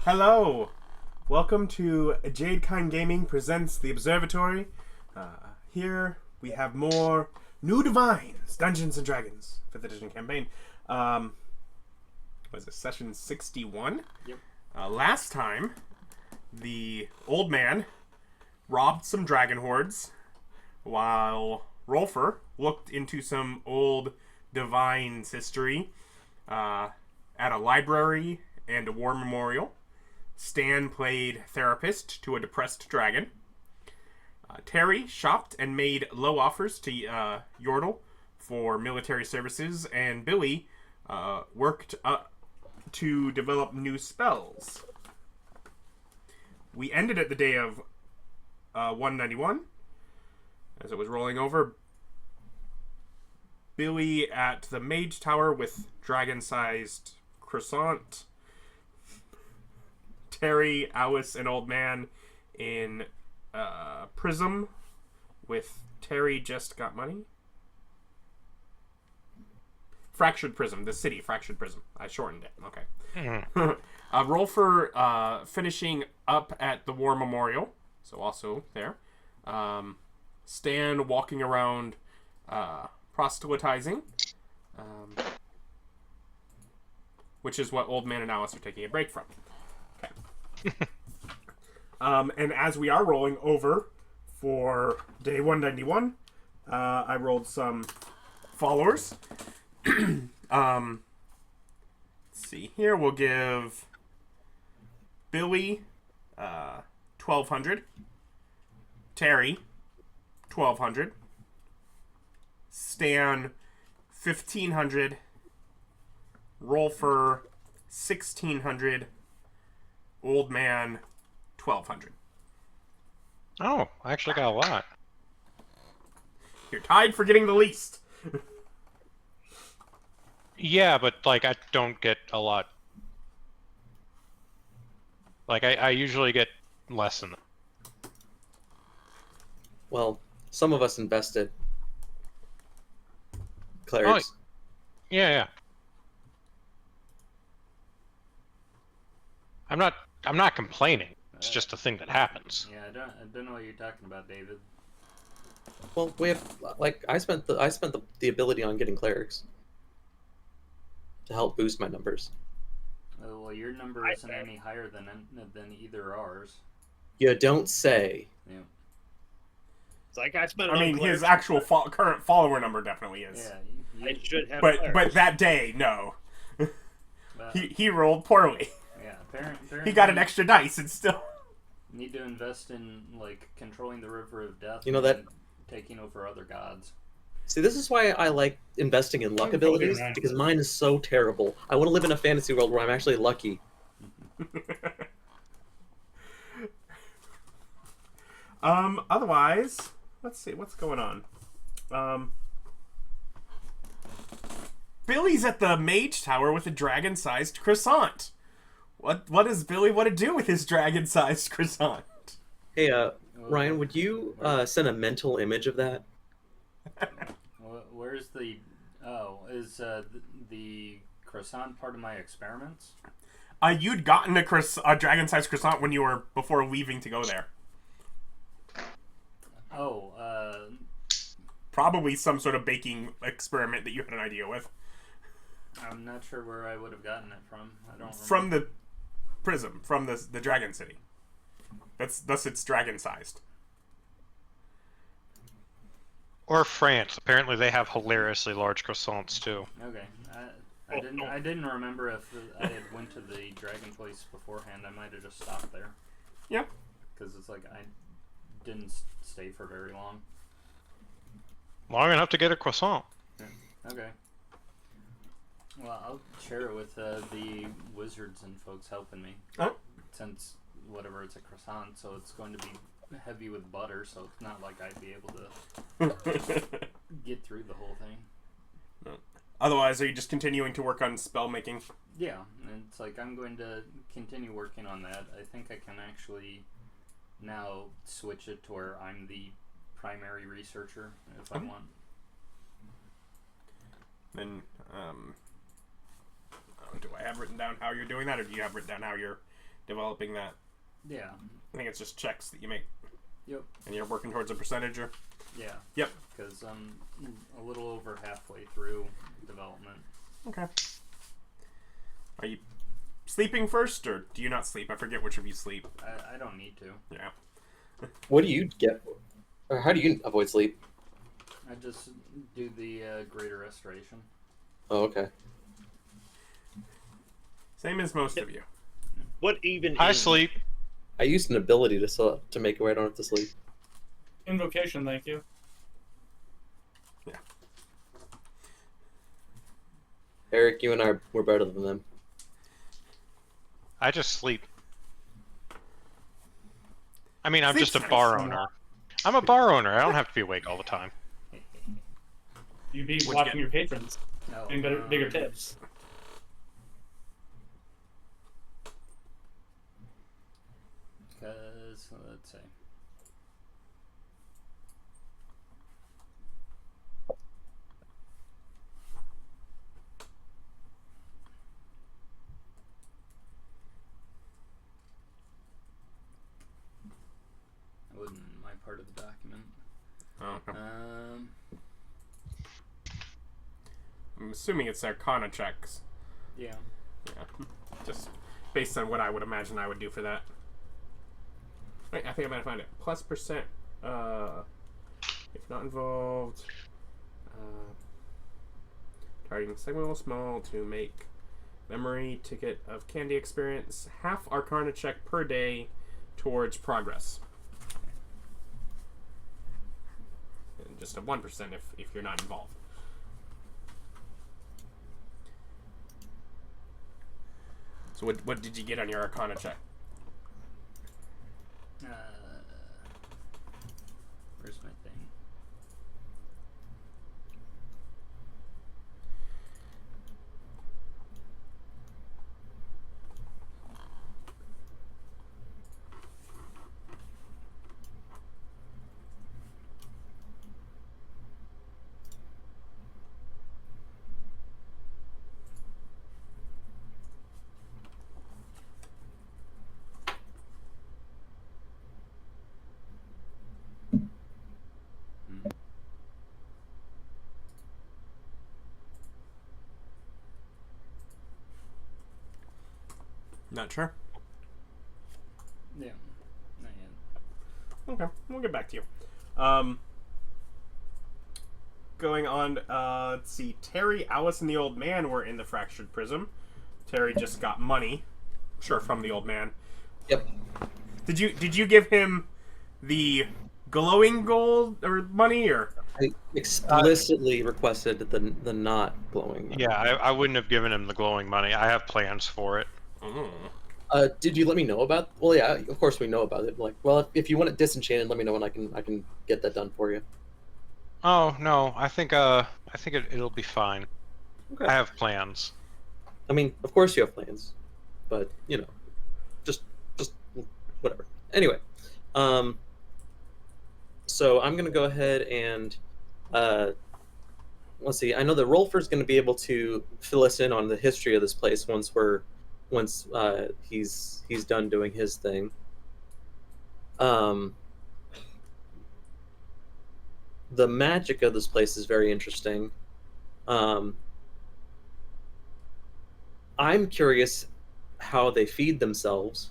Hello! Welcome to Jade Country Gaming presents The Observatory. Here we have more New Divines, Dungeons & Dragons, 5th edition campaign. Was it session 61? Yep. Last time, the old man robbed some dragon hordes, while Rolfur looked into some old Divines history at a library and a war memorial. Stan played therapist to a depressed dragon. Terry shopped and made low offers to Yordle for military services, and Billy worked to develop new spells. We ended at the day of 191. As it was rolling over, Billy at the Mage Tower with dragon-sized croissant. Terry, Alice, and Old Man in Prism with Terry just got money. Fractured Prism, the city, Fractured Prism. I shortened it. Okay. Rolfur finishing up at the War Memorial, so also there. Stan walking around proselytizing, which is what Old Man and Alice are taking a break from. Okay. And as we are rolling over for day 191, I rolled some followers. Let's see here. We'll give Billy 1,200, Terry 1,200, Stan 1,500, Rolfur 1,600, Old Man 1,200. Oh, I actually got a lot. You're tied for getting the least. Yeah, but like I don't get a lot. Like I usually get less than that. Well, some of us invested. Clerics. Oh, yeah. I'm not complaining. It's just a thing that happens. Yeah, I don't know what you're talking about, David. Well, we have I spent the ability on getting clerics to help boost my numbers. Well, your number isn't any higher than either ours. You don't say. Yeah. It's like I spent. I mean, his actual current follower number definitely is. Yeah. I should have. But that day, no. He rolled poorly. Yeah. Apparently, He got an extra dice and still. Need to invest in controlling the River of Death. You know that. And taking over other gods. See, this is why I like investing in luck abilities, because mine is so terrible. I want to live in a fantasy world where I'm actually lucky. Otherwise, let's see what's going on. Billy's at the Mage Tower with a dragon-sized croissant. What does Billy want to do with his dragon-sized croissant? Hey, Ryan, would you send a mental image of that? Where's the... Oh, is the croissant part of my experiments? You'd gotten a dragon-sized croissant when you were before leaving to go there. Oh, Probably some sort of baking experiment that you had an idea with. I'm not sure where I would have gotten it from. I don't remember. From the prism, from the Dragon City. Thus it's dragon-sized. Or France. Apparently they have hilariously large croissants too. Okay. I didn't remember if I had went to the dragon place beforehand. I might have just stopped there. Yeah. Because it's like I didn't stay for very long. Long enough to get a croissant. Yeah. Okay. Well, I'll share it with the wizards and folks helping me. Oh. Since whatever, it's a croissant, so it's going to be heavy with butter, so it's not like I'd be able to get through the whole thing. No. Otherwise, are you just continuing to work on spell making? Yeah, and it's like I'm going to continue working on that. I think I can actually now switch it to where I'm the primary researcher if I want. Then, do I have written down how you're doing that, or do you have written down how you're developing that. Yeah. I think it's just checks that you make. Yep. And you're working towards a percentage, or? Yeah. Yep. Because I'm a little over halfway through development. Okay. Are you sleeping first, or do you not sleep? I forget which of you sleep. I don't need to. Yeah. What do you get? Or how do you avoid sleep? I just do the greater restoration. Oh, okay. Same as most of you. What even I is sleep. I used an ability to make it where I don't have to sleep. Invocation, thank you. Eric, you and I were better than them. I just sleep. I mean, I'm Sleep's just a nice. bar owner. I'm a bar owner. I don't have to be awake all the time. You'd be What'd you watching get? your patrons No. and bigger tips. Because, let's see. That wasn't my part of the document. Oh, okay. I'm Um, assuming it's Arcana checks. yeah. Yeah. Just based on what I would imagine I would do for that. Wait, I think I might find it. Plus percent, if not involved, targeting segment small to make memory ticket of candy experience, half Arcana check per day towards progress. And just a 1% if you're not involved. So what did you get on your Arcana check? Where's my thing? Not sure. Yeah. Not yet. Okay, we'll get back to you. Going on, let's see. Terry, Alice, and the old man were in the fractured prism. Terry just got money, sure, from the old man. Yep. Did you give him the glowing gold or money, or? I explicitly requested the not glowing. Yeah, I wouldn't have given him the glowing money. I have plans for it. Did you let me know about? Well, yeah, of course we know about it. Like, well, if you want it disenchanted, let me know and I can get that done for you. Oh no, I think it'll be fine. Okay. I have plans. I mean, of course you have plans, but you know, just whatever. Anyway, so I'm gonna go ahead and let's see. I know that Rolfur's gonna be able to fill us in on the history of this place once he's done doing his thing. The magic of this place is very interesting. I'm curious how they feed themselves.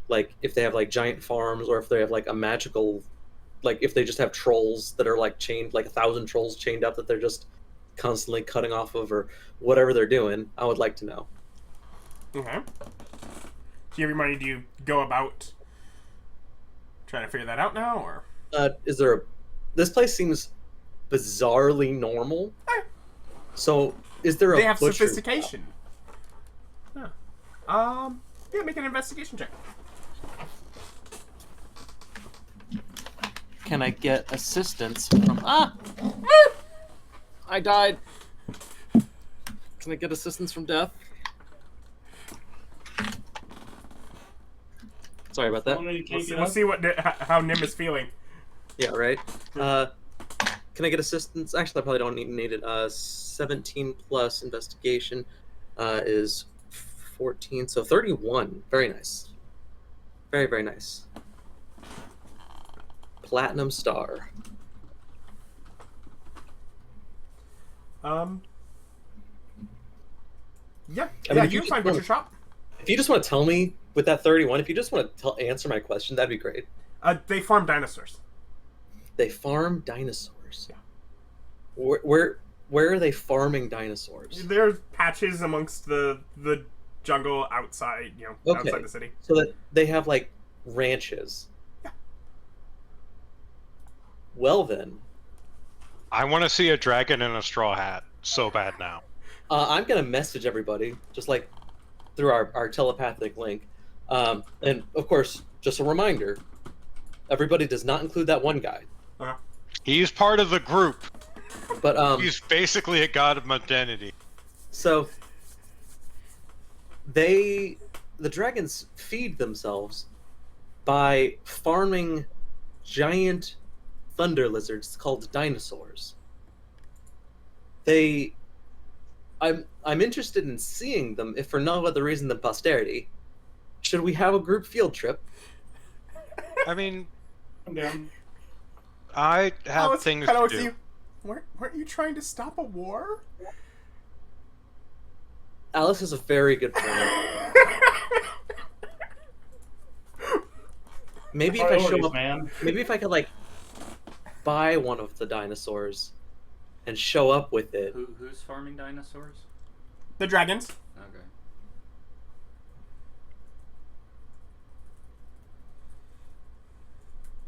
Like if they have like giant farms, or if they have like a magical, like if they just have trolls that are like chained, like 1,000 trolls chained up that they're just constantly cutting off of, or whatever they're doing. I would like to know. Okay. Do you have your money? Do you go about trying to figure that out now, or? Is there a... This place seems bizarrely normal. So, is there a They have butcher? sophistication. Huh. Yeah, make an investigation check. Can I get assistance from... I died. Can I get assistance from death? Sorry about that. We'll see how Nim is feeling. Yeah, right. Can I get assistance? Actually, I probably don't need it. 17 plus investigation is 14, so 31. Very nice. Very, very nice. Platinum star. Yeah, I mean, yeah, if you you just find want- butcher shop. If you just want to tell me with that 31, if you just want to answer my question, that'd be great. They farm dinosaurs. They farm dinosaurs. Yeah. Where are they farming dinosaurs? There's patches amongst the jungle outside, Okay. outside the city. So that they have like ranches. Yeah. Well then, I want to see a dragon in a straw hat so bad now. I'm gonna message everybody just like through our telepathic link, and of course, just a reminder: everybody does not include that one guy. He's part of the group. But He's basically a god of modernity. so the dragons feed themselves by farming giant thunder lizards called dinosaurs. I'm interested in seeing them, if for no other reason than posterity. Should we have a group field trip? I mean, I'm down. I have Alice, things hello, to it's do. you. Weren't you trying to stop a war? Alice is a very good friend. Maybe if I show Priorities, up, man. maybe if I could like buy one of the dinosaurs and show up with it. Who's farming dinosaurs? The dragons. Okay.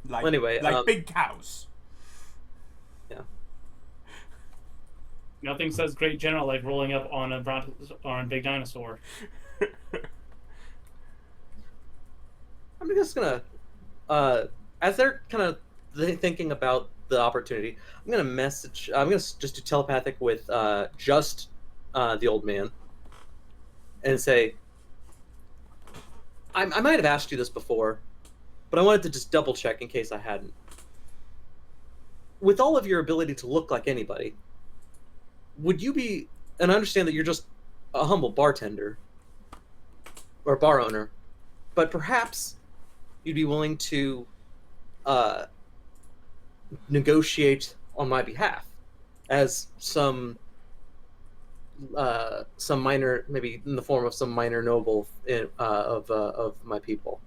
Like, Anyway, like big cows. Nothing says great general like rolling up on a big dinosaur. I'm just gonna, as they're kind of thinking about the opportunity, I'm gonna just do telepathic with just the old man, and say, I might have asked you this before, but I wanted to just double check in case I hadn't. With all of your ability to look like anybody, would you be, and I understand that you're just a humble bartender or bar owner, but perhaps you'd be willing to negotiate on my behalf as some minor, maybe in the form of some minor noble of my people.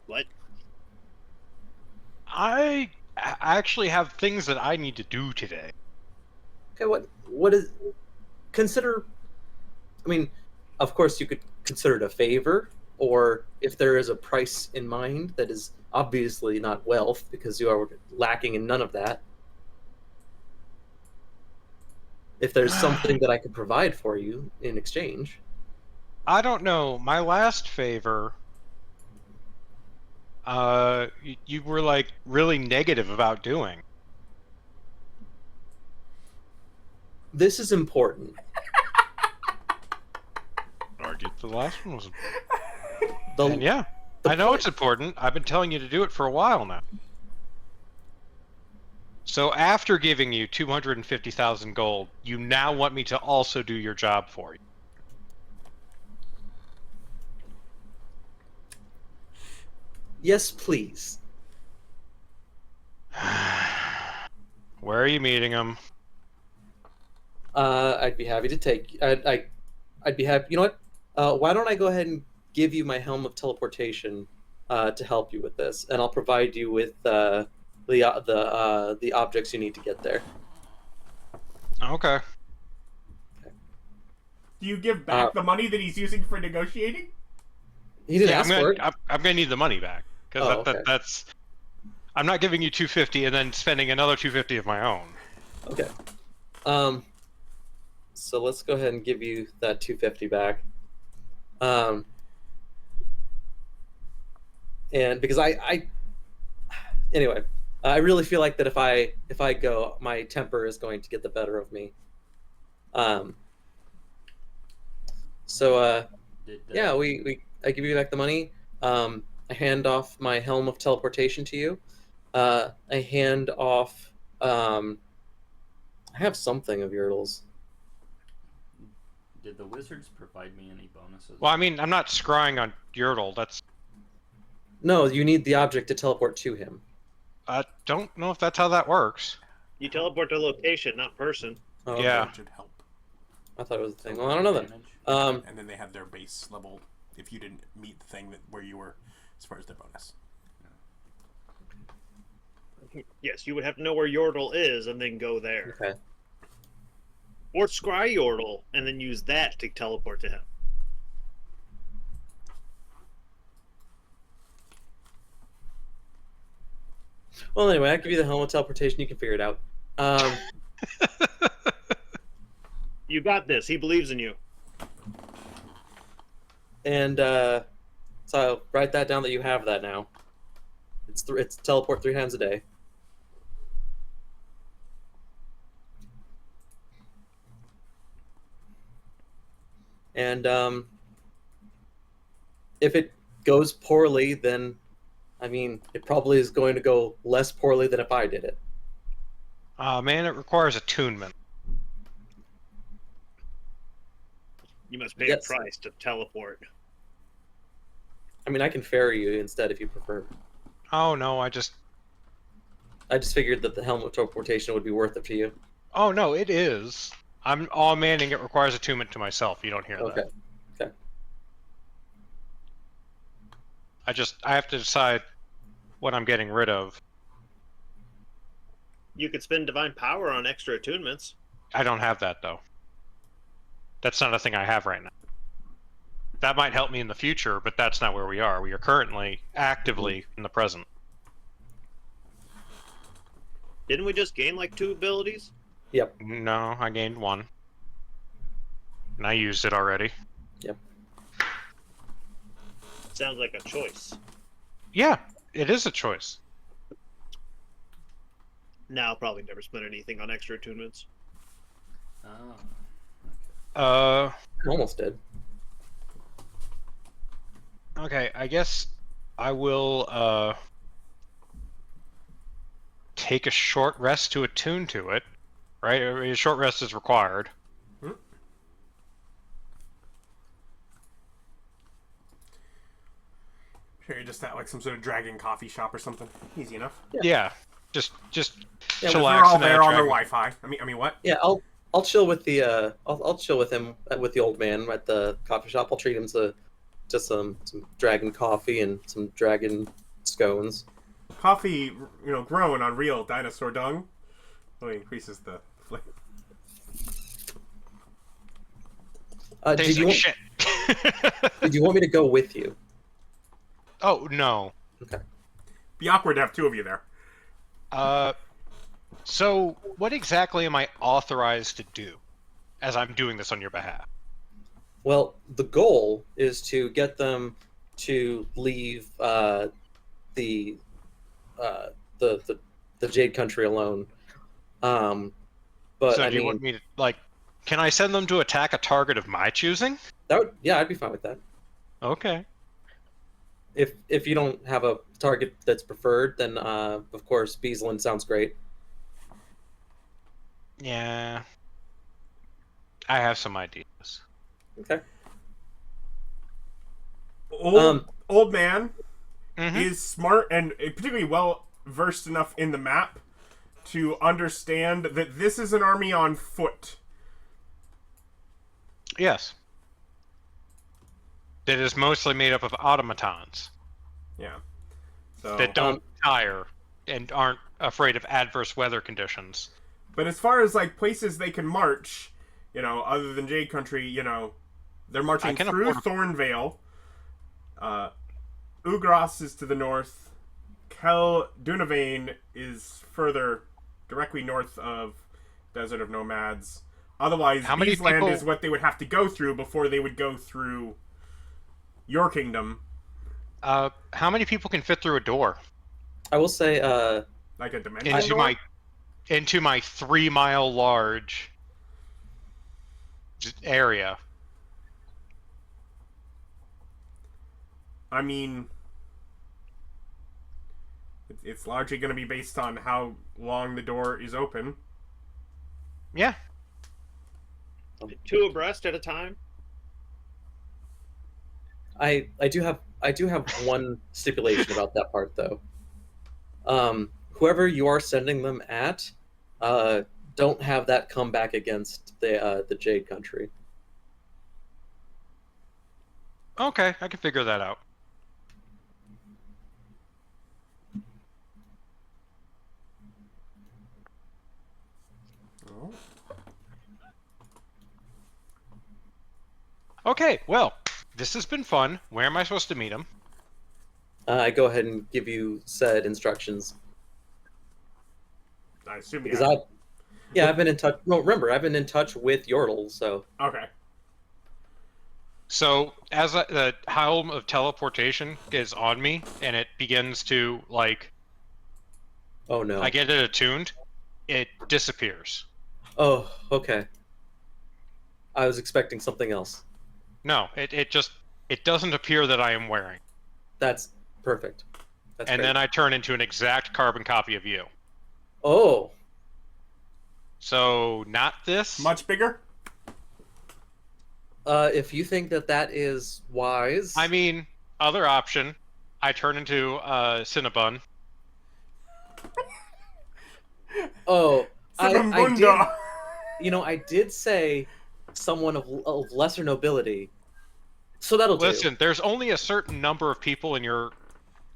What? I actually have things that I need to do today. Okay, what is consider? I mean, of course, you could consider it a favor, or if there is a price in mind that is obviously not wealth, because you are lacking in none of that. If there's something that I could provide for you in exchange. I don't know. My last favor, you were like really negative about doing. This is important. Argued the last one was. The, And yeah, the I know point- it's important. I've been telling you to do it for a while now. So after giving you 250,000 gold, you now want me to also do your job for you. Yes, please. Where are you meeting him? I'd be happy to take. I'd be happy. You know what? Why don't I go ahead and give you my helm of teleportation to help you with this, and I'll provide you with the objects you need to get there. Okay. Do you give back the money that he's using for negotiating? He didn't Yeah, ask for it. I'm gonna need the money back because Oh, okay. that's. I'm not giving you 250 and then spending another 250 of my own. Okay. So let's go ahead and give you that 250 back. And because anyway, I really feel like that if I go, my temper is going to get the better of me. So yeah, I give you back the money. I hand off my helm of teleportation to you. I hand off. I have something of Yertle's. Did the wizards provide me any bonuses? Well, I mean, I'm not scrying on Yordle. That's No, you need the object to teleport to him. I don't know if that's how that works. You teleport to location, not person. Oh, Yeah. That should help. I thought it was a thing. Well, I don't know then. Advantage? And then they have their base level if you didn't meet the thing that where you were as far as their bonus. Yes, you would have to know where Yordle is and then go there. Okay. Or scry Yordle and then use that to teleport to him. Well, anyway, I'll give you the helmet teleportation. You can figure it out. You got this. He believes in you. And so write that down that you have that now. It's teleport 3 times a day. And if it goes poorly, then I mean, it probably is going to go less poorly than if I did it. Man, it requires attunement. You must pay Yes. a price to teleport. I mean, I can ferry you instead if you prefer. Oh no, I just figured that the helmet teleportation would be worth it to you. Oh no, it is. I'm all manning. It requires attunement to myself. You don't hear Okay. that. Okay. I have to decide what I'm getting rid of. You could spend divine power on extra attunements. I don't have that though. That's not a thing I have right now. That might help me in the future, but that's not where we are. We are currently actively in the present. Didn't we just gain like 2 abilities? Yep. No, I gained 1. And I used it already. Yep. Sounds like a choice. Yeah, it is a choice. Now I'll probably never spend anything on extra attunements. Oh. Almost did. Okay, I guess I will take a short rest to attune to it. Right? I mean, a short rest is required. Sure, you're just at like some sort of dragon coffee shop or something. Easy enough. Yeah. Just Yeah, They're chillax all in that there on their dragon. Wi-Fi. I mean what? Yeah, I'll chill with the I'll chill with him with the old man at the coffee shop. I'll treat him to some dragon coffee and some dragon scones. Coffee, grown on real dinosaur dung. Really increases the flavor. Did Tastes you like want, shit. did you want me to go with you? Oh no. Okay. Be awkward to have 2 of you there. So what exactly am I authorized to do as I'm doing this on your behalf? Well, the goal is to get them to leave the Jade Country alone. But So I do you mean, want me to, can I send them to attack a target of my choosing? I'd be fine with that. Okay. If you don't have a target that's preferred, then of course Beaslin sounds great. Yeah. I have some ideas. Okay. Old man Mhm. is smart and particularly well versed enough in the map to understand that this is an army on foot. Yes. That is mostly made up of automatons Yeah. So, that don't tire and aren't afraid of adverse weather conditions. but as far as like places they can march, other than Jade Country, they're marching can through afford- Thornvale. Ugras is to the north. Kel Dunavane is further, directly north of Desert of Nomads. Otherwise, How many Beesland people- is what they would have to go through before they would go through your kingdom. How many people can fit through a door I will say, Like a dimension into door? my 3-mile large area? I mean, it's largely going to be based on how long the door is open. Yeah. 2 abreast at a time. I do have one stipulation about that part though. Whoever you are sending them at, don't have that come back against the Jade Country. Okay, I can figure that out. Oh. Okay, well, this has been fun. Where am I supposed to meet him? I go ahead and give you said instructions I assume because you have... I've been in touch. No, remember, I've been in touch with Yordle, so Okay. So, as the helm of teleportation is on me, and it begins to, like, oh no. I get it attuned, it disappears. Oh, okay. I was expecting something else. No, it doesn't appear that I am wearing. That's perfect. That's And great. then I turn into an exact carbon copy of you. Oh, So, not this. Much bigger? if you think that is wise, I mean, other option, I turn into Cinnabon. oh, I did. Cinnamunda. You know, I did say someone of lesser nobility, so that'll Listen, there's only a certain number of people in your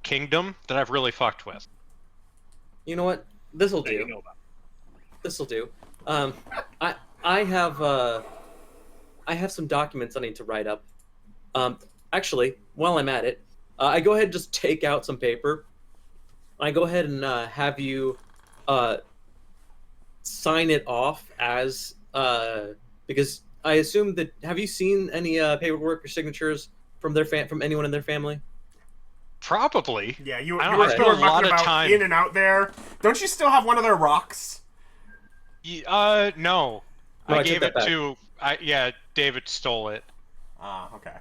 kingdom that I've really fucked with. do. You know what? This'll That you do. know about. This'll do. I have some documents I need to write up. Actually, while I'm at it, I go ahead and just take out some paper. I go ahead and have you sign it off as because I assume that have you seen any paperwork or signatures from from anyone in their family? Probably. Yeah, you I don't were know, I still spent a lot mucking of about time- in and out there. Don't you still have one of their rocks? No. No, I I took gave that it back. to. Yeah, David stole it. Ah, okay.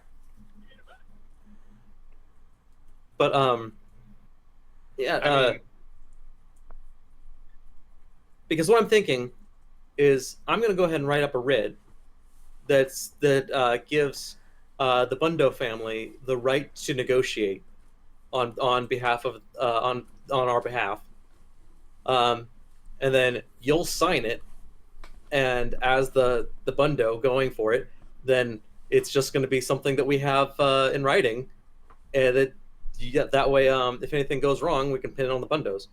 But yeah, I mean, because what I'm thinking is I'm going to go ahead and write up a writ that gives the Bundo family the right to negotiate on behalf of on our behalf, and then you'll sign it, and as the Bundo going for it, then it's just going to be something that we have in writing, and that way if anything goes wrong, we can pin it on the Bundos.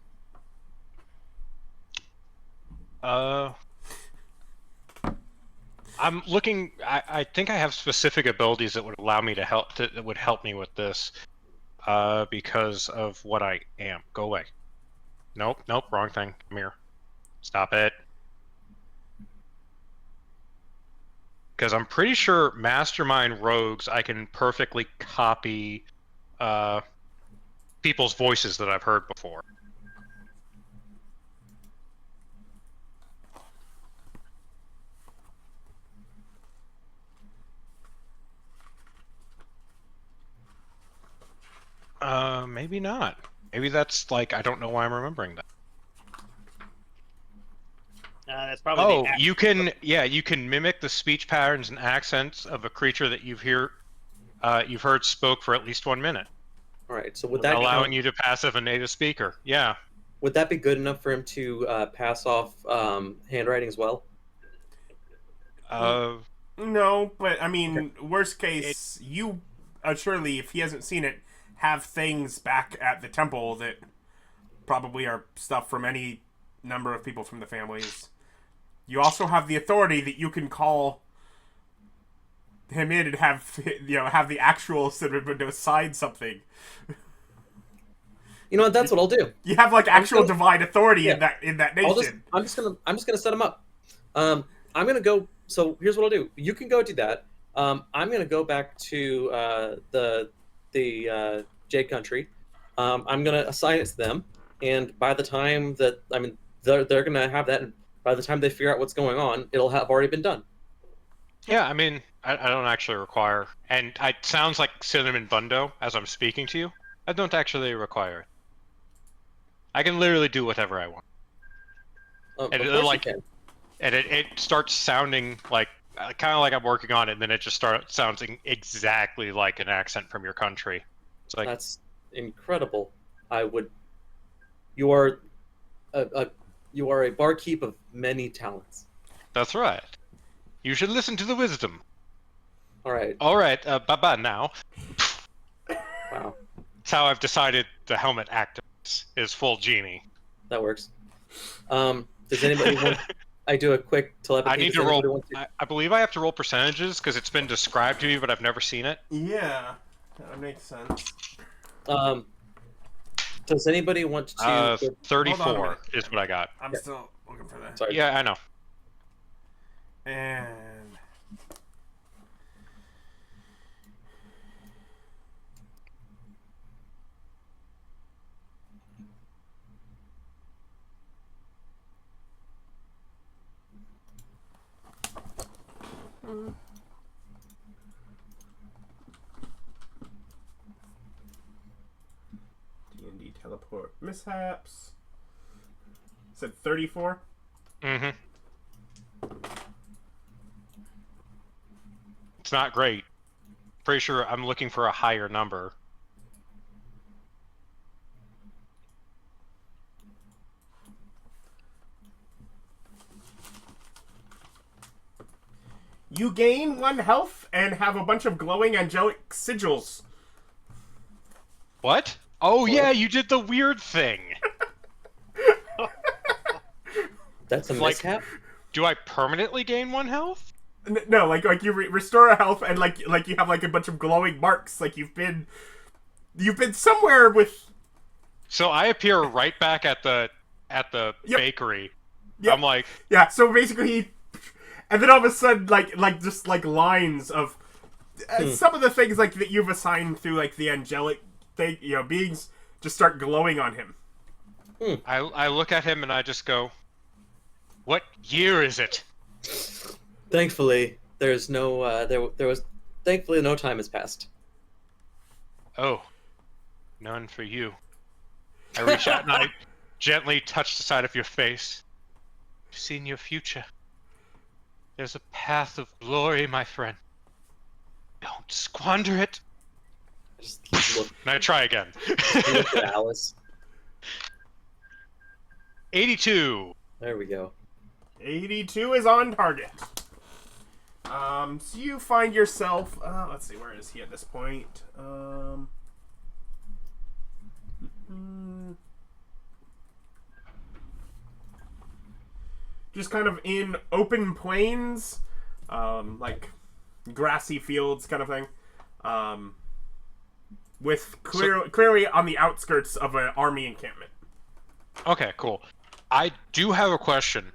I'm looking. I think I have specific abilities that would allow me to help. That would help me with this, because of what I am. Go away. Nope. Wrong thing. Come here. Stop it. Because I'm pretty sure Mastermind Rogues, I can perfectly copy people's voices that I've heard before. Maybe not. Maybe that's like, I don't know why I'm remembering that. That's probably Oh, the you can mimic the speech patterns and accents of a creature that you've heard spoke for at least 1 minute, All right. So would that allowing you to pass as a native speaker. Yeah. would that be good enough for him to pass off handwriting as well? No, but I mean, worst case, you surely, if he hasn't seen it, have things back at the temple that probably are stuff from any number of people from the families. You also have the authority that you can call him in and have the actual Cinnamon sign something. You know what? That's what I'll do. You have like actual gonna- divine authority Yeah. in that nation. I'm just gonna set him up. I'm gonna go. So here's what I'll do. You can go do that. I'm gonna go back to the Jade Country. I'm gonna assign it to them, and by the time that they're gonna have that, and by the time they figure out what's going on, it'll have already been done. Yeah, I mean, I don't actually require, and it sounds like Cinnamon Bundo as I'm speaking to you. I don't actually require it. I can literally do whatever I want. Of And course you like- can. And it starts sounding like kind of like I'm working on it, and then it just starts sounding exactly like an accent from your country. It's like, That's incredible. I would. You are you are a barkeep of many talents. that's right. You should listen to the wisdom. All right. All right, bye-bye now. Wow, That's how I've decided the helmet activates is full genie. that works. Does anybody want? I do a quick telepathy. I need Does to anybody roll. want to- I believe I have to roll percentages because it's been described to me, but I've never seen it. Yeah, that makes sense. Does anybody want to? Hold on a 34 minute. is what I got. I'm Yeah. still looking for that. Sorry. Yeah, I know. And D&D teleport mishaps. Said 34. Mm-hmm. It's not great. Pretty sure I'm looking for a higher number. You gain 1 health and have a bunch of glowing angelic sigils. What? Oh yeah, you did the weird thing. That's a Like- mishap. Do I permanently gain 1 health? No, like you restore a health and like you have like a bunch of glowing marks. Like you've been somewhere with. So I appear right back at the Yep. bakery. Yep. I'm like, Yeah, so basically, and then all of a sudden, like just like lines of some of the things like that you've assigned through like the angelic thing, beings just start glowing on him. I look at him and I just go, "What year is it?" Thankfully, there's no. There was. Thankfully, no time has passed. Oh, none for you. I reach out and I gently touch the side of your face. You've seen your future. There's a path of glory, my friend. Don't squander it. I just look, And I try again. look at Alice. 82. There we go. 82 is on target. So you find yourself. Let's see, where is he at this point? Just kind of in open plains, like grassy fields, kind of thing. With clearly on the outskirts of an army encampment. Okay, cool. I do have a question.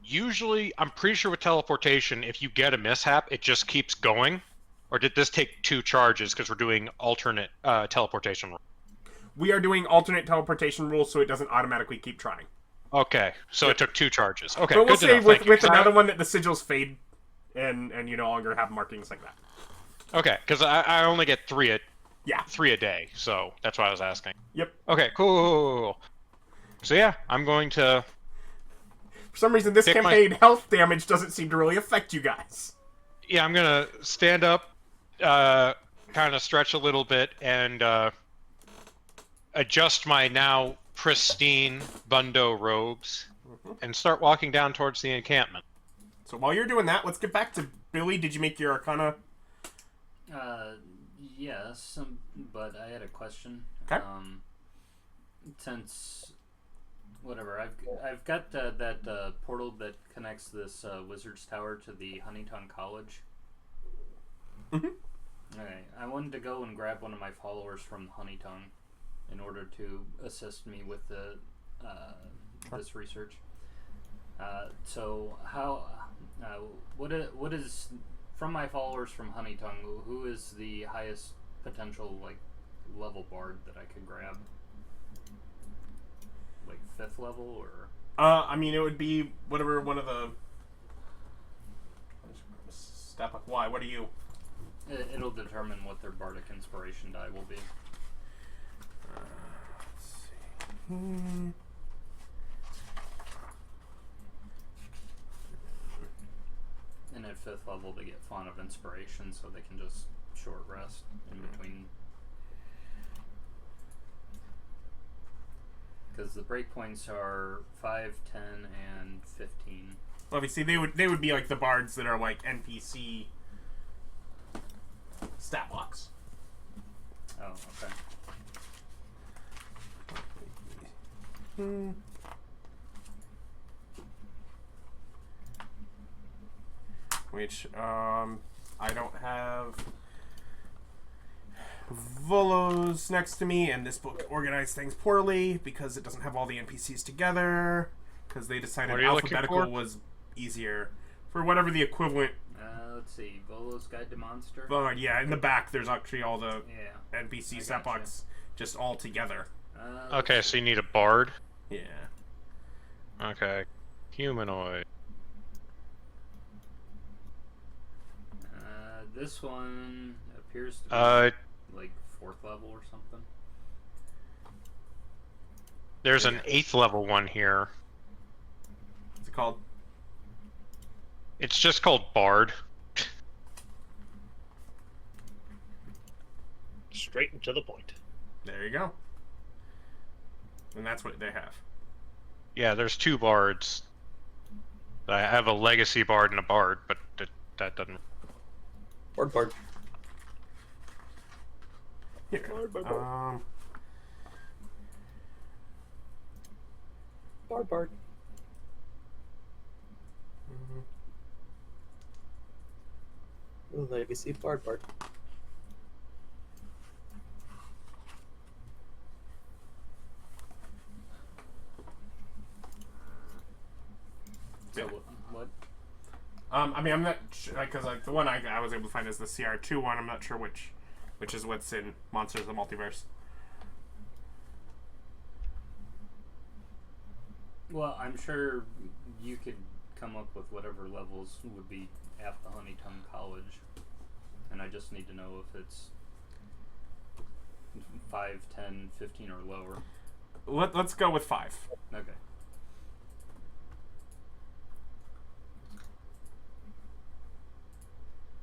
Usually, I'm pretty sure with teleportation, if you get a mishap, it just keeps going. Or did this take 2 charges because we're doing alternate teleportation? We are doing alternate teleportation rules, so it doesn't automatically keep trying. Okay, so it took 2 charges. Okay, But we'll good to say know. Thank you, with 'cause another one that the sigils fade, and you no longer have markings like that. Okay, because I only get 3 Yeah. 3 a day, so that's why I was asking. Yep. Okay, cool. So yeah, I'm going to. For some reason, this Take my- campaign health damage doesn't seem to really affect you guys. Yeah, I'm gonna stand up, kind of stretch a little bit, and adjust my now pristine Bundo robes, and start walking down towards the encampment. So while you're doing that, let's get back to Billy. Did you make your Arcana? Yes, but I had a question. Okay. Since whatever, I've got that portal that connects this wizard's tower to the Honeyton College. Mhm. Okay, I wanted to go and grab one of my followers from Honeyton in order to assist me with the this research. So how what is from my followers from Honeyton? Who is the highest potential level bard that I could grab? 5th level or? I mean, it would be whatever one of the. Step up. Why? What are you? It'll determine what their bardic inspiration die will be. Let's see. 4th level to get Font of Inspiration so they can just short rest in between. Because the breakpoints are 5, 10, and 15. Obviously, they would be like the bards that are like NPC stat blocks. Oh, okay. Which I don't have Volos next to me, and this book organized things poorly because it doesn't have all the NPCs together, because they decided What are you looking alphabetical for? was easier for whatever the equivalent. Let's see. Volo's Guide to Monster. Yeah, in the back there's actually all the Yeah. NPC I stat gotcha. blocks just all together. Okay, so you need a bard. Yeah. Okay. Humanoid. This one appears to be like 4th level or something. There's an 8th level one here. What's it called? It's just called Bard. Straight and to the point. There you go. And that's what they have. Yeah, there's 2 bards. I have a legacy bard and a bard, but that doesn't. Bard. Here. Bard. Legacy Bard. So what? I mean, I'm not sure, because like the one I was able to find is the CR2 one. I'm not sure which is what's in Monsters of the Multiverse. Well, I'm sure you could come up with whatever levels would be at the Honeytongue College, and I just need to know if it's 5, 10, 15, or lower. Let's go with 5. Okay.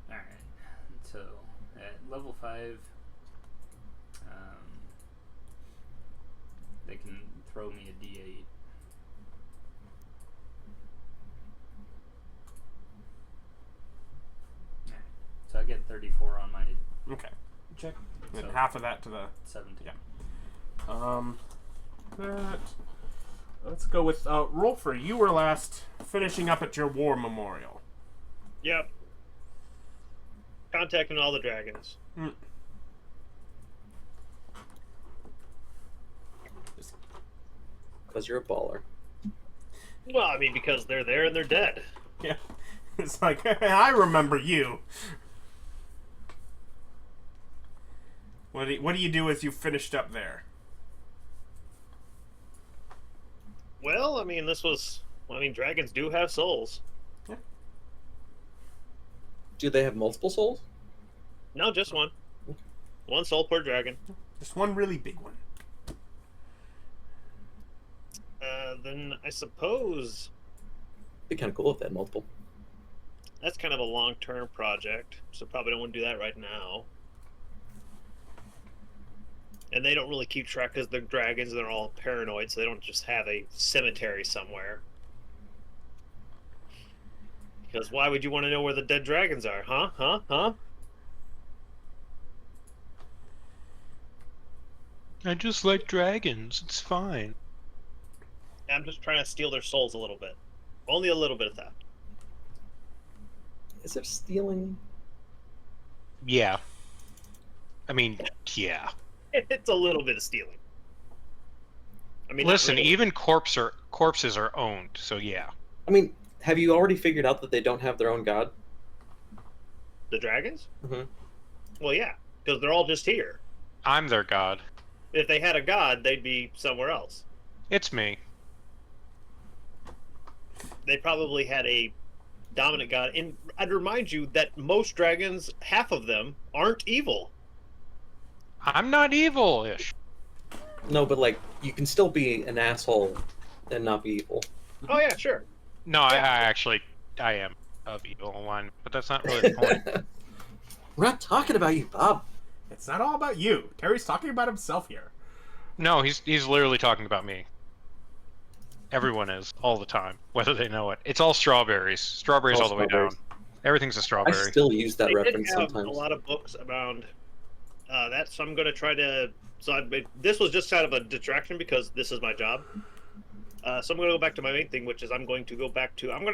Alright, so at level 5, they can throw me a D8. Alright, so I get 34 on my Okay. check. And So half of that to the 17. Yeah. That. Let's go with Rolfur. You were last finishing up at your war memorial. Yep. Contacting all the dragons. Because you're a baller. Well, I mean, because they're there and they're dead. Yeah. It's like, I remember you. What do you do as you finished up there? Well, I mean, dragons do have souls. Do they have multiple souls? No, just one. One soul per dragon. Just one really big one. Then I suppose Be kind of cool if they had multiple. that's kind of a long-term project, so probably don't want to do that right now. And they don't really keep track because they're dragons, they're all paranoid, so they don't just have a cemetery somewhere. Because why would you want to know where the dead dragons are? Huh? I just like dragons. It's fine. I'm just trying to steal their souls a little bit. Only a little bit of that. Is there stealing? Yeah. I mean, yeah. It's a little bit of stealing. I mean, not Listen, really. even corpses are owned, so yeah. I mean, have you already figured out that they don't have their own god? The dragons? Mm-hmm. Well, yeah, because they're all just here. I'm their god. If they had a god, they'd be somewhere else. It's me. They probably had a dominant god. And I'd remind you that most dragons, half of them, aren't evil. I'm not evil-ish. No, but like, you can still be an asshole and not be evil. Oh, yeah, sure. No, I am. of evil alignment, but that's not really the point. We're not talking about you, Bob. It's not all about you. Terry's talking about himself here. No, he's literally talking about me. Everyone is all the time, whether they know it. It's all strawberries. Strawberries all the way down. Everything's a I strawberry. still use that They did reference have sometimes. a lot of books around that, so I'm going to try to. This was just kind of a distraction because this is my job. So I'm going to go back to my main thing, which is I'm going to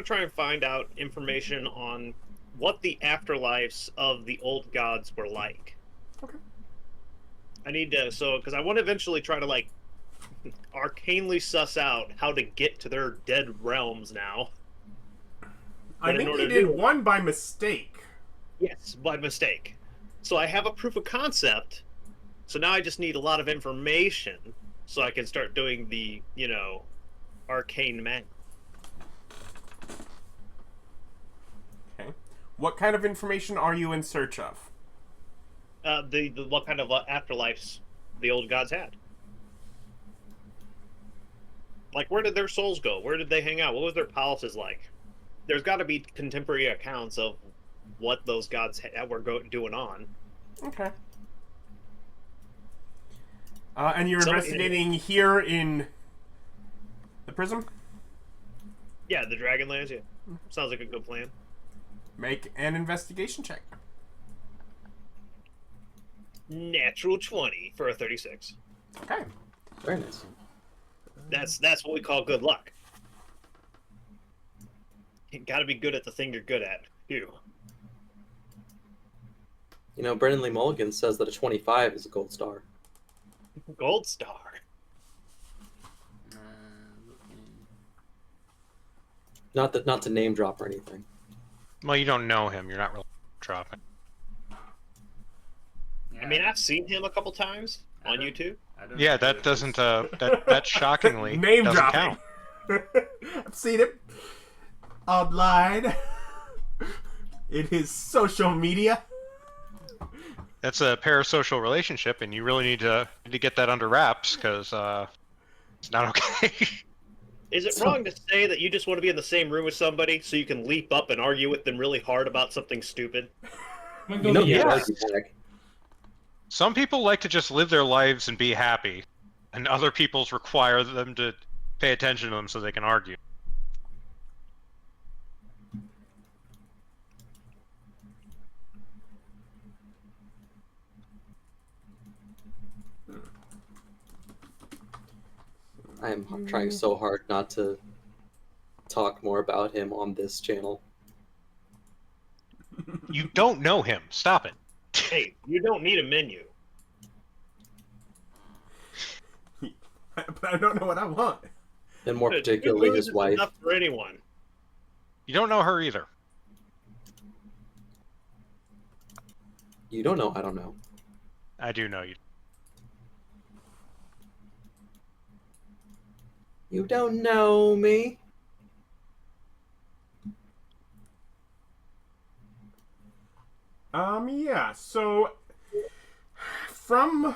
try and find out information on what the afterlives of the old gods were like. Okay. I need to, because I want to eventually try to like arcanely suss out how to get to their dead realms now. I But in think order you to did do it- one by mistake. Yes, by mistake. So I have a proof of concept. So now I just need a lot of information so I can start doing the, arcane magic. Okay. What kind of information are you in search of? The what kind of afterlives the old gods had. Like, where did their souls go? Where did they hang out? What was their palaces like? There's got to be contemporary accounts of what those gods were doing on. Okay. And you're So- investigating here in the prism? Yeah, the Dragonlands, yeah. Sounds like a good plan. Make an investigation check. Natural 20 for a 36. Okay. Very nice. That's what we call good luck. You gotta be good at the thing you're good at. Phew. You know, Brendan Lee Mulligan says that a 25 is a gold star. Gold star. Looking. Not to name drop or anything. Well, you don't know him. You're not really dropping. Yeah, I mean, I've seen him a couple times I on don't- YouTube. I don't Yeah, know that who it doesn't. is. That shockingly Name doesn't dropping. count. I've seen it online. In his social media. That's a parasocial relationship, and you really need to get that under wraps because it's not okay. Is it wrong to say that you just want to be in the same room with somebody so you can leap up and argue with them really hard about something stupid? I'm You gonna know, go you yes. argue back. Some people like to just live their lives and be happy, and other people's require them to pay attention to them so they can argue. I am trying so hard not to talk more about him on this channel. You don't know him. Stop it. Hey, you don't need a menu. But I don't know what I want. And more Two particularly moves his is wife. enough for anyone. You don't know her either. You don't know, I don't know. I do know you. You don't know me. Yeah, so from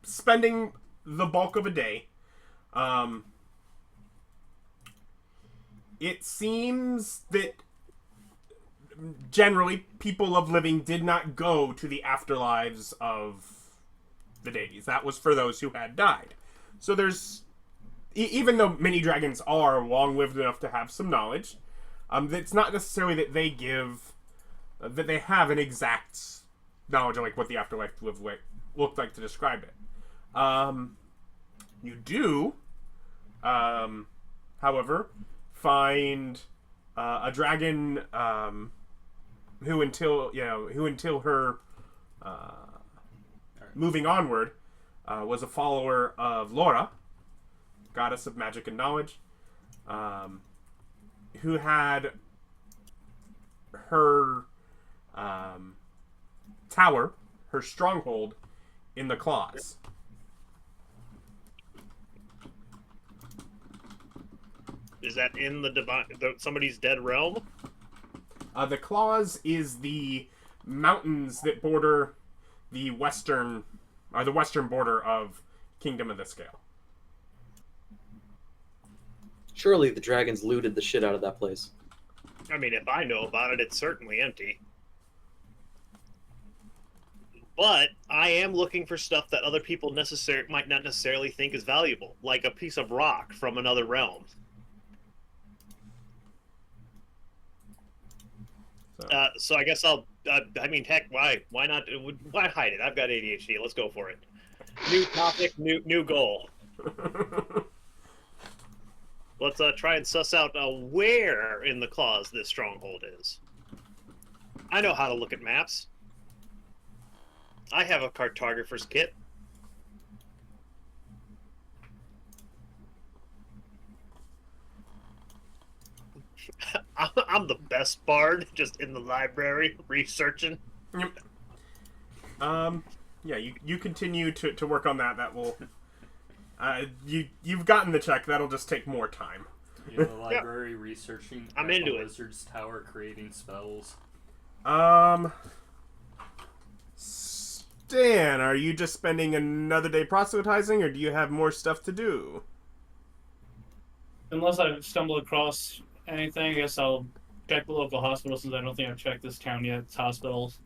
spending the bulk of a day, it seems that generally people of living did not go to the afterlives of the deities. That was for those who had died. So there's, even though many dragons are long-lived enough to have some knowledge, it's not necessarily that they give, that they have an exact knowledge of like what the afterlife looked like to describe it. You do, however, find a dragon who until her moving onward was a follower of Laura, goddess of magic and knowledge, who had her tower, her stronghold, in the claws. Is that in somebody's dead realm? The claws is the mountains that border the western border of Kingdom of the Scale. Surely the dragons looted the shit out of that place. mean, if I know about it, it's certainly empty. But I am looking for stuff that other people might not necessarily think is valuable, like a piece of rock from another realm. So I guess I'll. I mean, heck, why? Why not? Why hide it? I've got ADHD. Let's go for it. New topic, new goal. Let's try and suss out where in the claws this stronghold is. I know how to look at maps. I have a cartographer's kit. I'm the best bard, just in the library researching. Yep. Yeah, you continue to work on that. That will. You've gotten the check. That'll just take more time. You're in the library researching. I'm at into the it. Wizard's Tower creating spells. Stan, are you just spending another day proselytizing, or do you have more stuff to do? Unless I stumble across anything, I guess I'll check the local hospital since I don't think I've checked this town yet. It's hospitals.